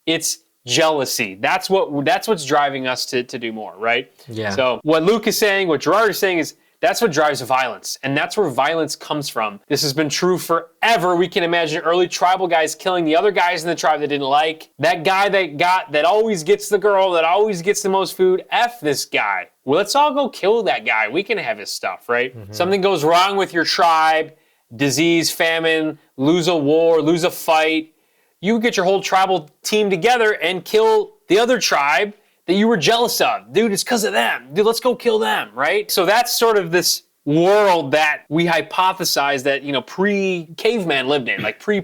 Speaker 1: It's jealousy. That's what's driving us to do more, right?
Speaker 2: Yeah.
Speaker 1: So what Luke is saying, what Girard is saying is, that's what drives violence, and that's where violence comes from. This has been true forever. We can imagine early tribal guys killing the other guys in the tribe they didn't like. That guy that always gets the girl, that always gets the most food, F this guy. Well, let's all go kill that guy. We can have his stuff, right? Mm-hmm. Something goes wrong with your tribe, disease, famine, lose a war, lose a fight. You get your whole tribal team together and kill the other tribe that you were jealous of. Dude, it's because of them. Dude, let's go kill them, right? So that's sort of this world that we hypothesize that, pre-caveman lived in, like pre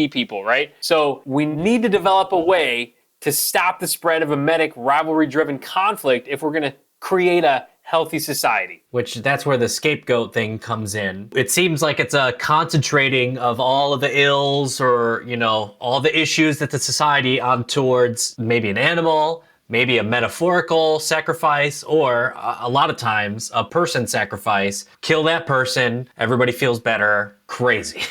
Speaker 1: people, right? So we need to develop a way to stop the spread of mimetic rivalry-driven conflict if we're gonna create a healthy society.
Speaker 2: Which that's where the scapegoat thing comes in. It seems like it's a concentrating of all of the ills or, all the issues that the society on towards maybe an animal, maybe a metaphorical sacrifice, or a lot of times a person sacrifice. Kill that person, everybody feels better. Crazy.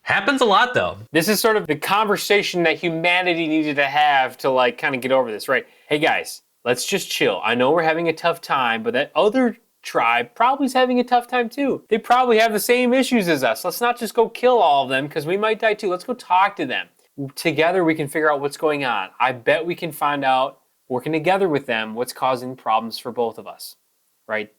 Speaker 2: Happens a lot though.
Speaker 1: This is sort of the conversation that humanity needed to have to kind of get over this, right? Hey guys, let's just chill. I know we're having a tough time, but that other tribe probably is having a tough time too. They probably have the same issues as us. Let's not just go kill all of them because we might die too. Let's go talk to them. Together we can figure out what's going on. I bet we can find out, working together with them, what's causing problems for both of us, right?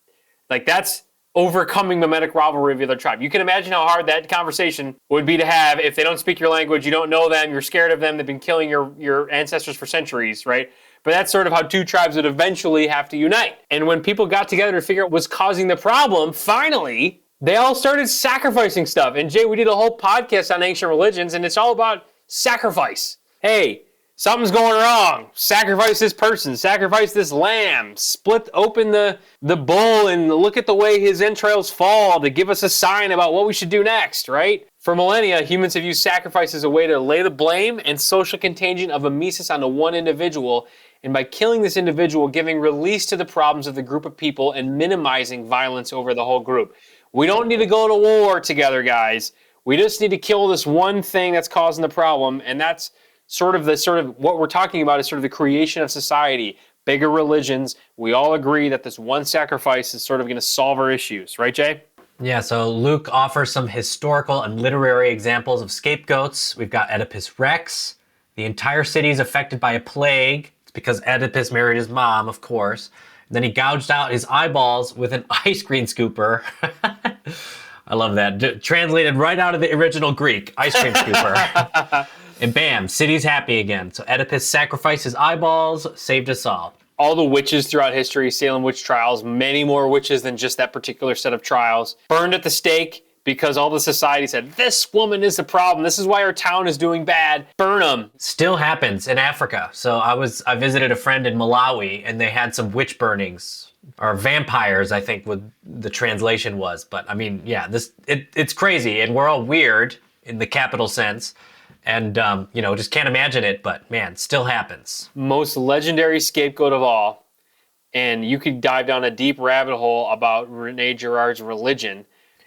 Speaker 1: Like that's overcoming mimetic rivalry of the other tribe. You can imagine how hard that conversation would be to have if they don't speak your language, you don't know them, you're scared of them, they've been killing your ancestors for centuries, right? But that's sort of how two tribes would eventually have to unite. And when people got together to figure out what's causing the problem, finally, they all started sacrificing stuff. And Jay, we did a whole podcast on ancient religions, and it's all about sacrifice. Hey, something's going wrong. Sacrifice this person. Sacrifice this lamb. Split open the bull and look at the way his entrails fall to give us a sign about what we should do next, right? For millennia, humans have used sacrifice as a way to lay the blame and social contagion of mimesis onto one individual, and by killing this individual, giving release to the problems of the group of people and minimizing violence over the whole group. We don't need to go to war together, guys. We just need to kill this one thing that's causing the problem, and that's sort of what we're talking about is sort of the creation of society, bigger religions. We all agree that this one sacrifice is sort of going to solve our issues, right, Jay?
Speaker 2: Yeah, so Luke offers some historical and literary examples of scapegoats. We've got Oedipus Rex. The entire city is affected by a plague. It's because Oedipus married his mom, of course. And then he gouged out his eyeballs with an ice cream scooper. I love that. Translated right out of the original Greek, ice cream scooper. And bam, city's happy again. So Oedipus sacrificed his eyeballs, saved us all.
Speaker 1: All the witches throughout history, Salem witch trials, many more witches than just that particular set of trials, burned at the stake because all the society said, this woman is the problem. This is why our town is doing bad. Burn them.
Speaker 2: Still happens in Africa. So I visited a friend in Malawi and they had some witch burnings, or vampires, I think what the translation was. But I mean, yeah, it's crazy and we're all weird in the capital sense. And, just can't imagine it, but man, still happens.
Speaker 1: Most legendary scapegoat of all. And you could dive down a deep rabbit hole about René Girard's religion.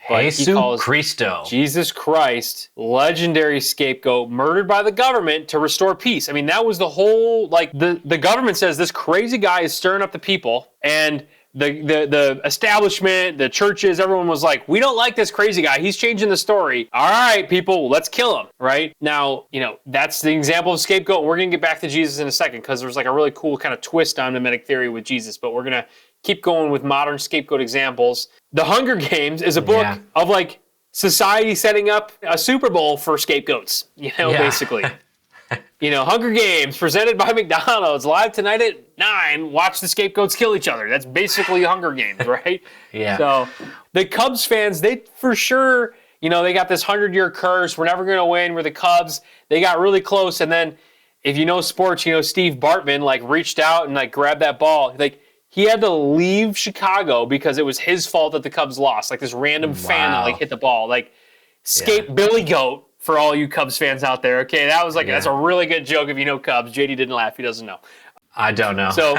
Speaker 1: But
Speaker 2: Jesus
Speaker 1: he calls
Speaker 2: Christo.
Speaker 1: Jesus Christ, legendary scapegoat, murdered by the government to restore peace. I mean, that was the whole, the government says this crazy guy is stirring up the people. And the establishment, the churches, everyone was like, we don't like this crazy guy. He's changing the story. All right, people, let's kill him, right? Now, that's the example of scapegoat. We're going to get back to Jesus in a second because there's a really cool kind of twist on Memetic theory with Jesus, but we're going to keep going with modern scapegoat examples. The Hunger Games is a book of society setting up a Super Bowl for scapegoats, basically. Hunger Games presented by McDonald's live tonight at 9. Watch the scapegoats kill each other. That's basically Hunger Games, right?
Speaker 2: Yeah.
Speaker 1: So the Cubs fans, they for sure, they got this 100-year curse. We're never going to win. We're the Cubs. They got really close. And then if you know sports, Steve Bartman reached out and grabbed that ball. He had to leave Chicago because it was his fault that the Cubs lost. This random fan that hit the ball. Billy Goat. For all you Cubs fans out there, okay? That was that's a really good joke if you know Cubs. JD didn't laugh. He doesn't know.
Speaker 2: I don't know.
Speaker 1: So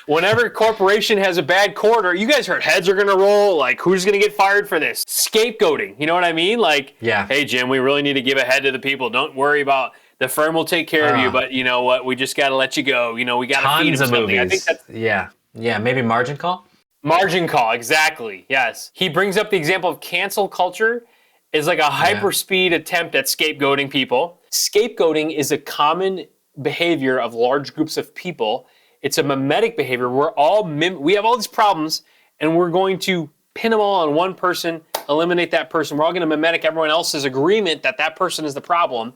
Speaker 1: whenever a corporation has a bad quarter, you guys heard heads are going to roll. Who's going to get fired for this? Scapegoating. You know what I mean? Hey, Jim, we really need to give a head to the people. Don't worry about the firm will take care of you, but you know what? We just got to let you go. We got to feed them something.
Speaker 2: Movies.
Speaker 1: I think that's...
Speaker 2: Yeah, maybe Margin Call?
Speaker 1: Margin Call, exactly. Yes. He brings up the example of cancel culture. Is a hyper-speed attempt at scapegoating people. Scapegoating is a common behavior of large groups of people. It's a mimetic behavior. We have all these problems, and we're going to pin them all on one person, eliminate that person. We're all going to mimetic everyone else's agreement that person is the problem,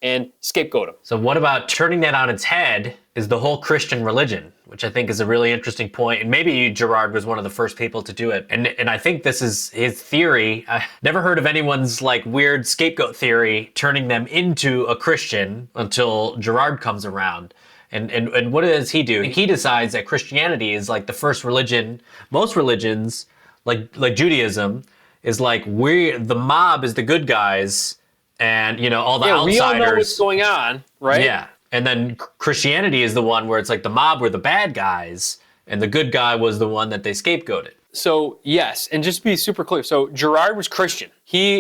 Speaker 1: and scapegoat them.
Speaker 2: So what about turning that on its head is the whole Christian religion, which I think is a really interesting point. And maybe Girard was one of the first people to do it. And I think this is his theory. I never heard of anyone's weird scapegoat theory turning them into a Christian until Girard comes around. And what does he do? He decides that Christianity is the first religion. Most religions, like Judaism, is the mob is the good guys. And, all the outsiders.
Speaker 1: We all know what's going on, right?
Speaker 2: Yeah. And then Christianity is the one where it's the mob were the bad guys and the good guy was the one that they scapegoated.
Speaker 1: So, yes. And just to be super clear. So, Girard was Christian.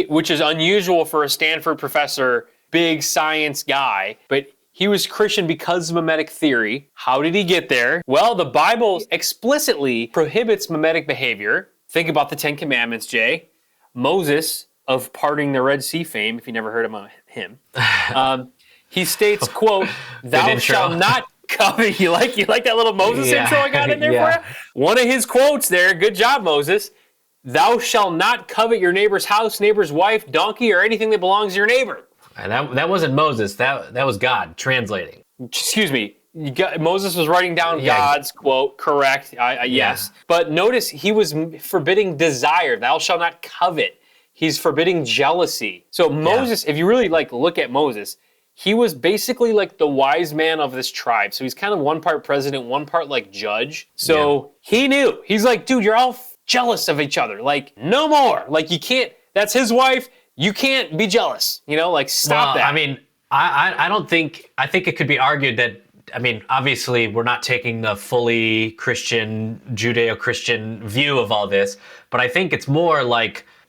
Speaker 1: Which is unusual for a Stanford professor, big science guy, but he was Christian because of mimetic theory. How did he get there? Well, the Bible explicitly prohibits mimetic behavior. Think about the 10 Commandments, Jay. Moses, of parting the Red Sea fame, if you never heard about him. He states, quote, thou shalt not covet. You like that little Moses intro I got in there for you? One of his quotes there, good job, Moses. Thou shalt not covet your neighbor's house, neighbor's wife, donkey, or anything that belongs to your neighbor.
Speaker 2: And that wasn't Moses. That was God translating.
Speaker 1: Excuse me. Moses was writing down God's quote, correct, yes. But notice he was forbidding desire. Thou shalt not covet. He's forbidding jealousy. So Moses, if you really look at Moses, he was basically the wise man of this tribe. So he's kind of one part president, one part judge. So he knew. He's dude, you're all jealous of each other. No more. You can't, that's his wife. You can't be jealous. Stop that.
Speaker 2: I mean, I think it could be argued that, obviously we're not taking the fully Christian, Judeo-Christian view of all this, but I think it's more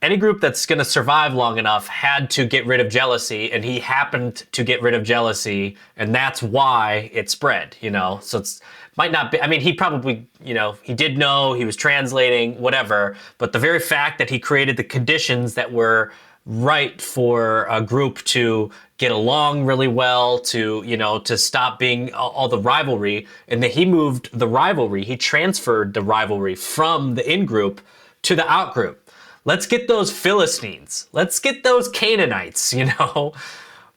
Speaker 2: any group that's going to survive long enough had to get rid of jealousy, and he happened to get rid of jealousy, and that's why it spread, you know? So it's might not be, I mean, he probably, you know, he did know, he was translating, whatever, but the very fact that he created the conditions that were right for a group to get along really well, to, you know, to stop being all the rivalry, and that he moved the rivalry, he transferred the rivalry from the in-group to the out-group. Let's get those Philistines. Let's get those Canaanites, you know?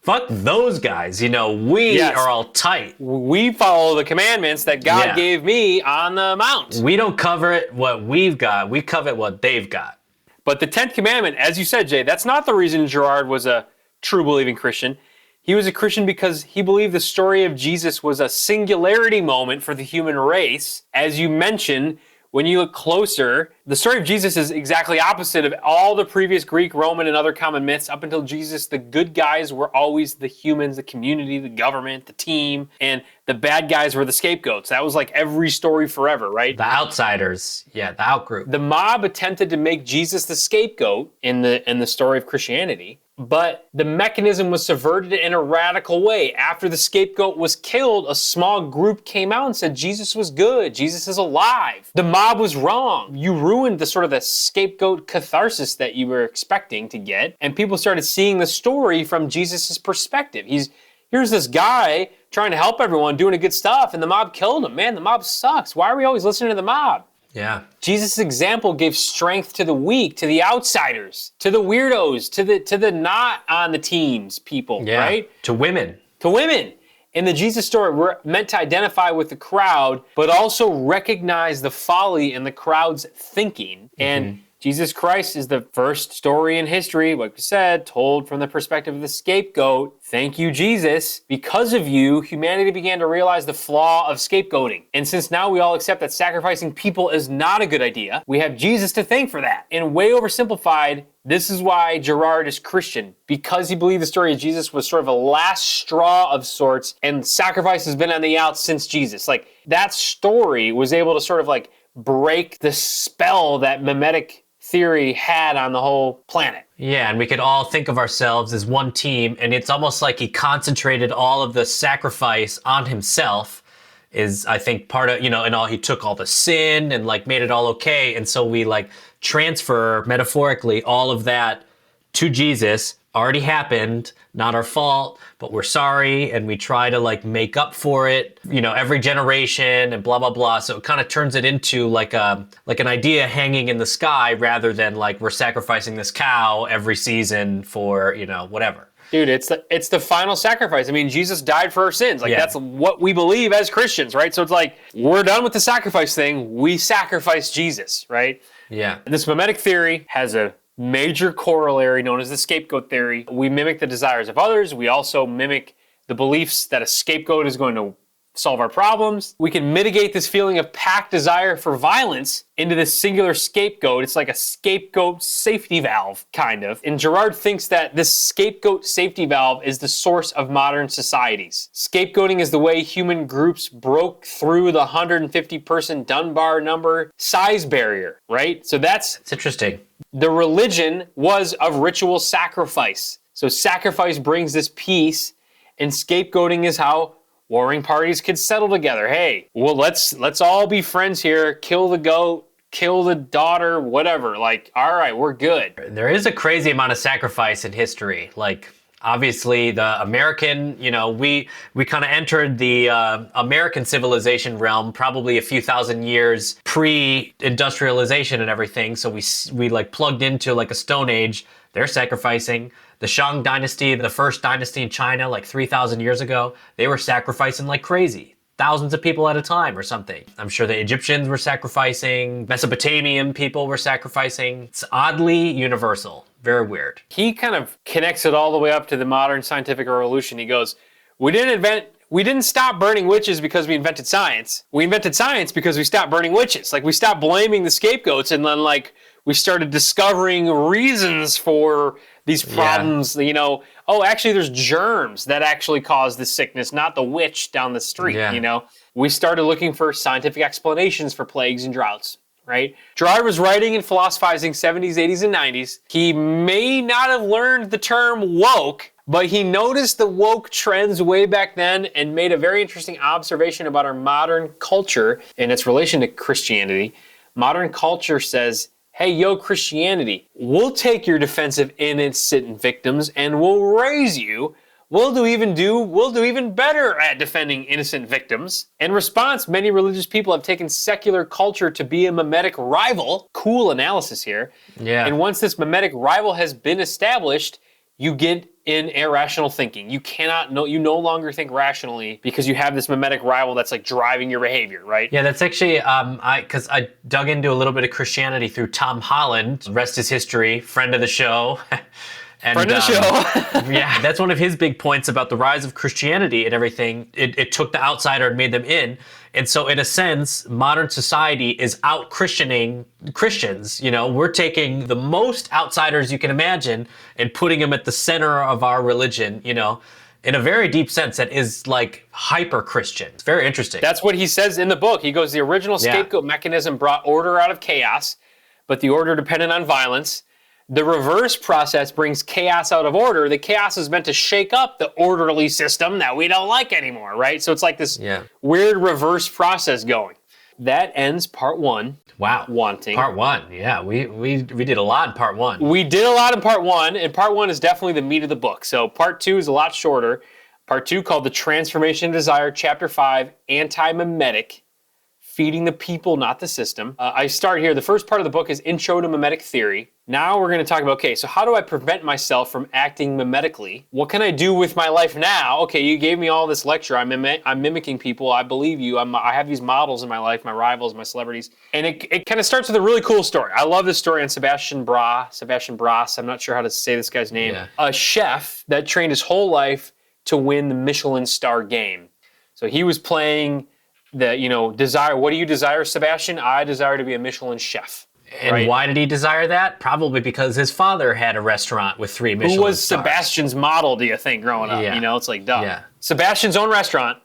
Speaker 2: Fuck those guys, you know, we are all tight.
Speaker 1: We follow the commandments that God gave me on the mount.
Speaker 2: We don't covet what we've got, we covet what they've got.
Speaker 1: But the 10th commandment, as you said, Jay, that's not the reason Girard was a true believing Christian. He was a Christian because he believed the story of Jesus was a singularity moment for the human race. As you mentioned, when you look closer, the story of Jesus is exactly opposite of all the previous Greek, Roman, and other common myths. Up until Jesus, the good guys were always the humans, the community, the government, the team, and the bad guys were the scapegoats. That was like every story forever, right?
Speaker 2: The outsiders, the outgroup.
Speaker 1: The mob attempted to make Jesus the scapegoat in the story of Christianity, but the mechanism was subverted in a radical way. After the scapegoat was killed, a small group came out and said, Jesus was good, Jesus is alive. The mob was wrong. You ruined the sort of the scapegoat catharsis that you were expecting to get, and people started seeing the story from Jesus's perspective. Here's this guy trying to help everyone, doing good stuff, and the mob killed him. Man, the mob sucks. Why are we always listening to the mob?
Speaker 2: Yeah.
Speaker 1: Jesus' example gave strength to the weak, to the outsiders, to the weirdos, to the not on the teams people, right?
Speaker 2: To women.
Speaker 1: To women. In the Jesus story, we're meant to identify with the crowd, but also recognize the folly in the crowd's thinking. And Jesus Christ is the first story in history, like we said, told from the perspective of the scapegoat. Thank you, Jesus. Because of you, humanity began to realize the flaw of scapegoating. And since now we all accept that sacrificing people is not a good idea, we have Jesus to thank for that. And way oversimplified, this is why Girard is Christian, because he believed the story of Jesus was sort of a last straw of sorts, and sacrifice has been on the outs since Jesus. Like, that story was able to sort of like break the spell that Memetic theory had on the whole planet.
Speaker 2: Yeah, and we could all think of ourselves as one team, and it's almost like he concentrated all of the sacrifice on himself, is I think part of, you know, and all, he took all the sin and like made it all okay, and so we like transfer metaphorically all of that to Jesus. Already happened, not our fault, but we're sorry, and we try to like make up for it, you know, every generation and blah, blah, blah. So it kind of turns it into like an idea hanging in the sky rather than like we're sacrificing this cow every season for, you know, whatever.
Speaker 1: Dude, it's the final sacrifice. I mean, Jesus died for our sins. Like, that's what we believe as Christians, right? So it's like, we're done with the sacrifice thing. We sacrifice Jesus, right?
Speaker 2: Yeah.
Speaker 1: And this Memetic theory has a major corollary known as the scapegoat theory. We mimic the desires of others. We also mimic the beliefs that a scapegoat is going to solve our problems. We can mitigate this feeling of packed desire for violence into this singular scapegoat. It's like a scapegoat safety valve, kind of. And Girard thinks that this scapegoat safety valve is the source of modern societies. Scapegoating is the way human groups broke through the 150-person Dunbar number size barrier, right? So it's
Speaker 2: interesting.
Speaker 1: The religion was of ritual sacrifice. So sacrifice brings this peace, and scapegoating is how warring parties could settle together. Hey, well, let's all be friends here. Kill the goat, kill the daughter, whatever. Like, all right, we're good.
Speaker 2: There is a crazy amount of sacrifice in history. Like, obviously, the American, you know, we kind of entered the American civilization realm probably a few thousand years pre-industrialization and everything. So we like plugged into like a Stone Age. They're sacrificing. The Shang dynasty, the first dynasty in China, like 3,000 years ago, they were sacrificing like crazy. Thousands of people at a time or something. I'm sure the Egyptians were sacrificing. Mesopotamian people were sacrificing. It's oddly universal. Very weird.
Speaker 1: He kind of connects it all the way up to the modern scientific revolution. He goes, we didn't stop burning witches because we invented science. We invented science because we stopped burning witches. Like, we stopped blaming the scapegoats, and then like we started discovering reasons for these problems, you know. Oh, actually, there's germs that actually cause this sickness, not the witch down the street, you know. We started looking for scientific explanations for plagues and droughts. right? Girard was writing and philosophizing 70s, 80s, and 90s. He may not have learned the term woke, but he noticed the woke trends way back then and made a very interesting observation about our modern culture and its relation to Christianity. Modern culture says, hey, yo, Christianity, we'll take your defensive innocent victims and we'll raise you. We'll do even better at defending innocent victims. In response, many religious people have taken secular culture to be a mimetic rival. Cool analysis here.
Speaker 2: Yeah.
Speaker 1: And once this mimetic rival has been established, you get in irrational thinking. You no longer think rationally because you have this mimetic rival that's like driving your behavior, right?
Speaker 2: Yeah, that's actually, because I dug into a little bit of Christianity through Tom Holland, rest is history, friend of the show. And,
Speaker 1: friend of the show.
Speaker 2: Yeah, that's one of his big points about the rise of Christianity and everything. It took the outsider and made them in. And so in a sense, modern society is out-Christianing Christians. You know, we're taking the most outsiders you can imagine and putting them at the center of our religion, you know, in a very deep sense that is like hyper-Christian. It's very interesting.
Speaker 1: That's what he says in the book. He goes, the original scapegoat mechanism brought order out of chaos, but the order depended on violence. The reverse process brings chaos out of order. The chaos is meant to shake up the orderly system that we don't like anymore, right? So it's like this weird reverse process going. That ends part one.
Speaker 2: Wow.
Speaker 1: Wanting.
Speaker 2: Part one. Yeah, we did a lot in part one.
Speaker 1: We did a lot in part one, and part one is definitely the meat of the book. So part two is a lot shorter. Part two, called The Transformation of Desire, Chapter 5, Anti-Memetic, Feeding the People, Not the System. I start here. The first part of the book is Intro to Memetic Theory. Now we're going to talk about, okay, so how do I prevent myself from acting memetically? What can I do with my life now? Okay, you gave me all this lecture. I'm mimicking people. I believe you. I have these models in my life, my rivals, my celebrities. And it kind of starts with a really cool story. I love this story on Sebastian Bras. I'm not sure how to say this guy's name.
Speaker 2: Yeah.
Speaker 1: A chef that trained his whole life to win the Michelin star game. So he was playing desire. What do you desire, Sebastian? I desire to be a Michelin chef.
Speaker 2: And why did he desire that? Probably because his father had a restaurant with 3 Michelin stars.
Speaker 1: Who was Sebastian's model, do you think, growing up?
Speaker 2: Yeah.
Speaker 1: You know, it's like, duh.
Speaker 2: Yeah.
Speaker 1: Sebastian's own restaurant,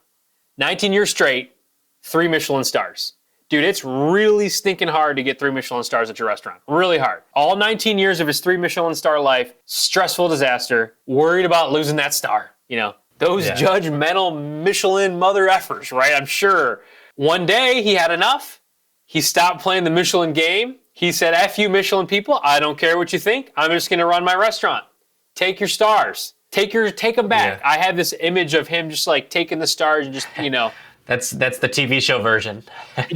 Speaker 1: 19 years straight, 3 Michelin stars. Dude, it's really stinking hard to get 3 Michelin stars at your restaurant. Really hard. All 19 years of his 3 Michelin star life, stressful disaster, worried about losing that star. You know, those judgmental Michelin mother effers, right? I'm sure. One day he had enough. He stopped playing the Michelin game. He said, F you Michelin people, I don't care what you think. I'm just going to run my restaurant. Take your stars. Take them back. Yeah. I have this image of him just like taking the stars and just, you know.
Speaker 2: That's the TV show version.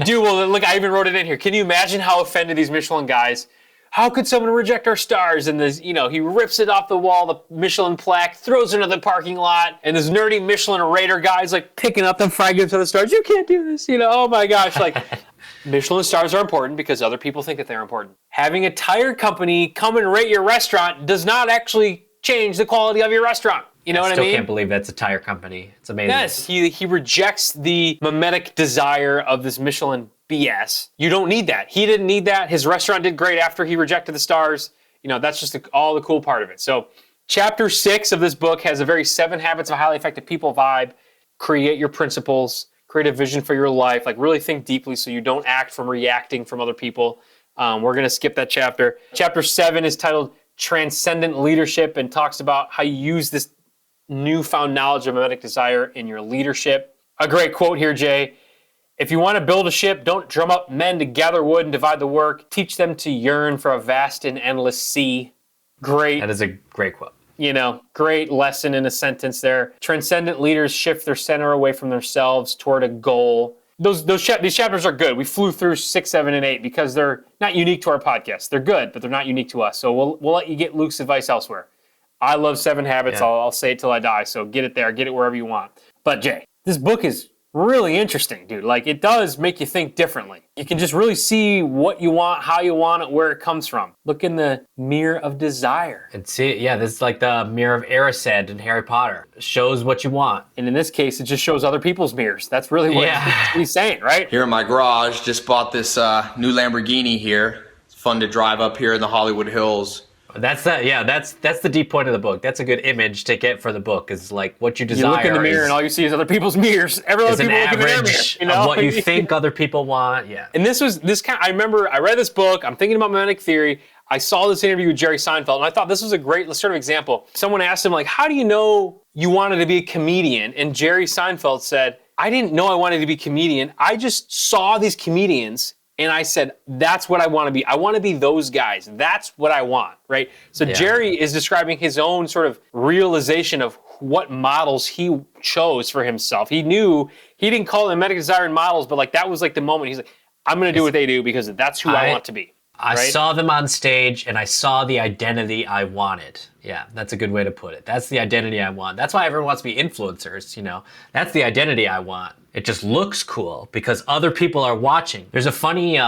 Speaker 1: Dude, well, look, I even wrote it in here. Can you imagine how offended these Michelin guys? How could someone reject our stars? And this, you know, he rips it off the wall, the Michelin plaque, throws it into the parking lot, and this nerdy Michelin Raider guy's like picking up the fragments of the stars. You can't do this, you know, oh my gosh. Like, Michelin stars are important because other people think that they're important. Having a tire company come and rate your restaurant does not actually change the quality of your restaurant. You know what I mean?
Speaker 2: I still can't believe that's a tire company. It's amazing.
Speaker 1: Yes, he rejects the mimetic desire of this Michelin BS. You don't need that. He didn't need that. His restaurant did great after he rejected the stars. You know, that's just all the cool part of it. So chapter 6 of this book has a very 7 habits of highly effective people vibe. Create your principles. Create a vision for your life. Like really think deeply so you don't act from reacting from other people. We're going to skip that chapter. Chapter 7 is titled Transcendent Leadership and talks about how you use this newfound knowledge of mimetic desire in your leadership. A great quote here, Jay. If you want to build a ship, don't drum up men to gather wood and divide the work. Teach them to yearn for a vast and endless sea. Great.
Speaker 2: That is a great quote.
Speaker 1: You know, great lesson in a sentence there. Transcendent leaders shift their center away from themselves toward a goal. These chapters are good. We flew through 6, 7, and 8 because they're not unique to our podcast. They're good, but they're not unique to us. So we'll let you get Luke's advice elsewhere. I love 7 habits. Yeah. I'll say it till I die. So get it there. Get it wherever you want. But Jay, this book is really interesting, dude. Like, it does make you think differently. You can just really see what you want, how you want it, where it comes from. Look in the mirror of desire.
Speaker 2: And see, yeah, this is like the mirror of Erised in Harry Potter. It shows what you want.
Speaker 1: And in this case, it just shows other people's mirrors. That's really what he's saying, right?
Speaker 4: Here in my garage, just bought this new Lamborghini here. It's fun to drive up here in the Hollywood Hills.
Speaker 2: That's the deep point of the book. That's a good image to get for the book. Is like what you desire.
Speaker 1: You look in the mirror and all you see is other people's mirrors. Everyone
Speaker 2: is an average of what you think other people want. Yeah.
Speaker 1: And I remember I read this book. I'm thinking about Mimetic theory. I saw this interview with Jerry Seinfeld, and I thought this was a great sort of example. Someone asked him, like, how do you know you wanted to be a comedian? And Jerry Seinfeld said, I didn't know I wanted to be a comedian. I just saw these comedians, and I said, that's what I want to be. I want to be those guys. That's what I want, right? So Jerry is describing his own sort of realization of what models he chose for himself. He knew, he didn't call them Memetic desiring models, but like that was like the moment. He's like, I'm going to do what they do because that's who I want to be.
Speaker 2: I saw them on stage and I saw the identity I wanted. Yeah, that's a good way to put it. That's the identity I want. That's why everyone wants to be influencers, you know. That's the identity I want. It just looks cool because other people are watching. There's a funny,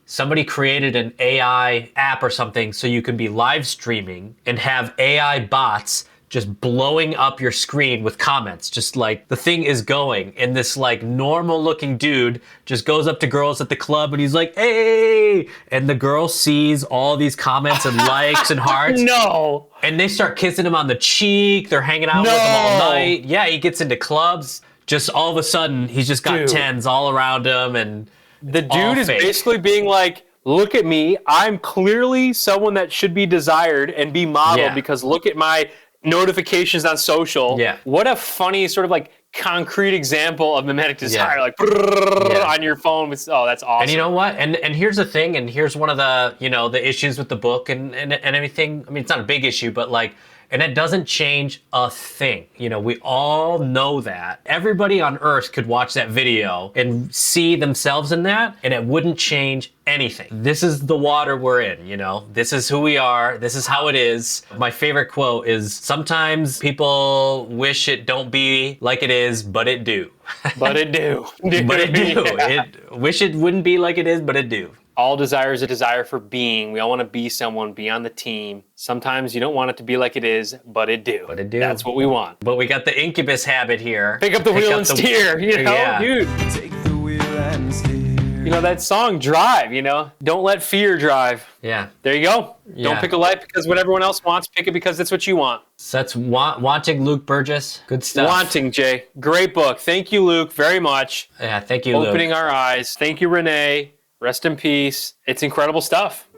Speaker 2: somebody created an AI app or something so you can be live streaming and have AI bots just blowing up your screen with comments, just like the thing is going, and this like normal looking dude just goes up to girls at the club and he's like, hey, and the girl sees all these comments and likes and hearts.
Speaker 1: No.
Speaker 2: And they start kissing him on the cheek, they're hanging out with him all night. Yeah, he gets into clubs, just all of a sudden he's just got tens all around him, and
Speaker 1: the dude is basically being like, look at me, I'm clearly someone that should be desired and be modeled because look at my notifications on social.
Speaker 2: Yeah.
Speaker 1: What a funny sort of like concrete example of mimetic desire, like on your phone. That's awesome.
Speaker 2: And you know what? And here's the thing, and here's one of the, you know, the issues with the book and everything. I mean, it's not a big issue, but like, and it doesn't change a thing. You know, we all know that. Everybody on Earth could watch that video and see themselves in that, and it wouldn't change anything. This is the water we're in, you know? This is who we are. This is how it is. My favorite quote is, sometimes people wish it don't be like it is, but it do.
Speaker 1: But it do.
Speaker 2: But it do.
Speaker 1: Yeah.
Speaker 2: Wish it wouldn't be like it is, but it do.
Speaker 1: All desire is a desire for being. We all want to be someone, be on the team. Sometimes you don't want it to be like it is, but it do.
Speaker 2: But it do.
Speaker 1: That's what we want.
Speaker 2: But we got the incubus habit here.
Speaker 1: Pick up the wheel and steer, you know? Dude.
Speaker 3: Take the wheel and steer.
Speaker 1: You know, that song, Drive, you know? Don't let fear drive.
Speaker 2: Yeah.
Speaker 1: There you go.
Speaker 2: Yeah.
Speaker 1: Don't pick a life because what everyone else wants. Pick it because it's what you want.
Speaker 2: So that's Wanting, Luke Burgis. Good stuff.
Speaker 1: Wanting, Jay. Great book. Thank you, Luke, very much.
Speaker 2: Yeah, thank you, Luke.
Speaker 1: Opening our eyes. Thank you, René. Rest in peace. It's incredible stuff.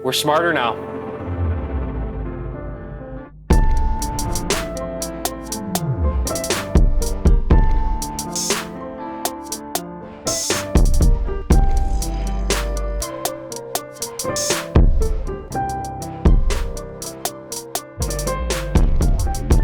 Speaker 1: We're smarter now.
Speaker 3: We'll be right back.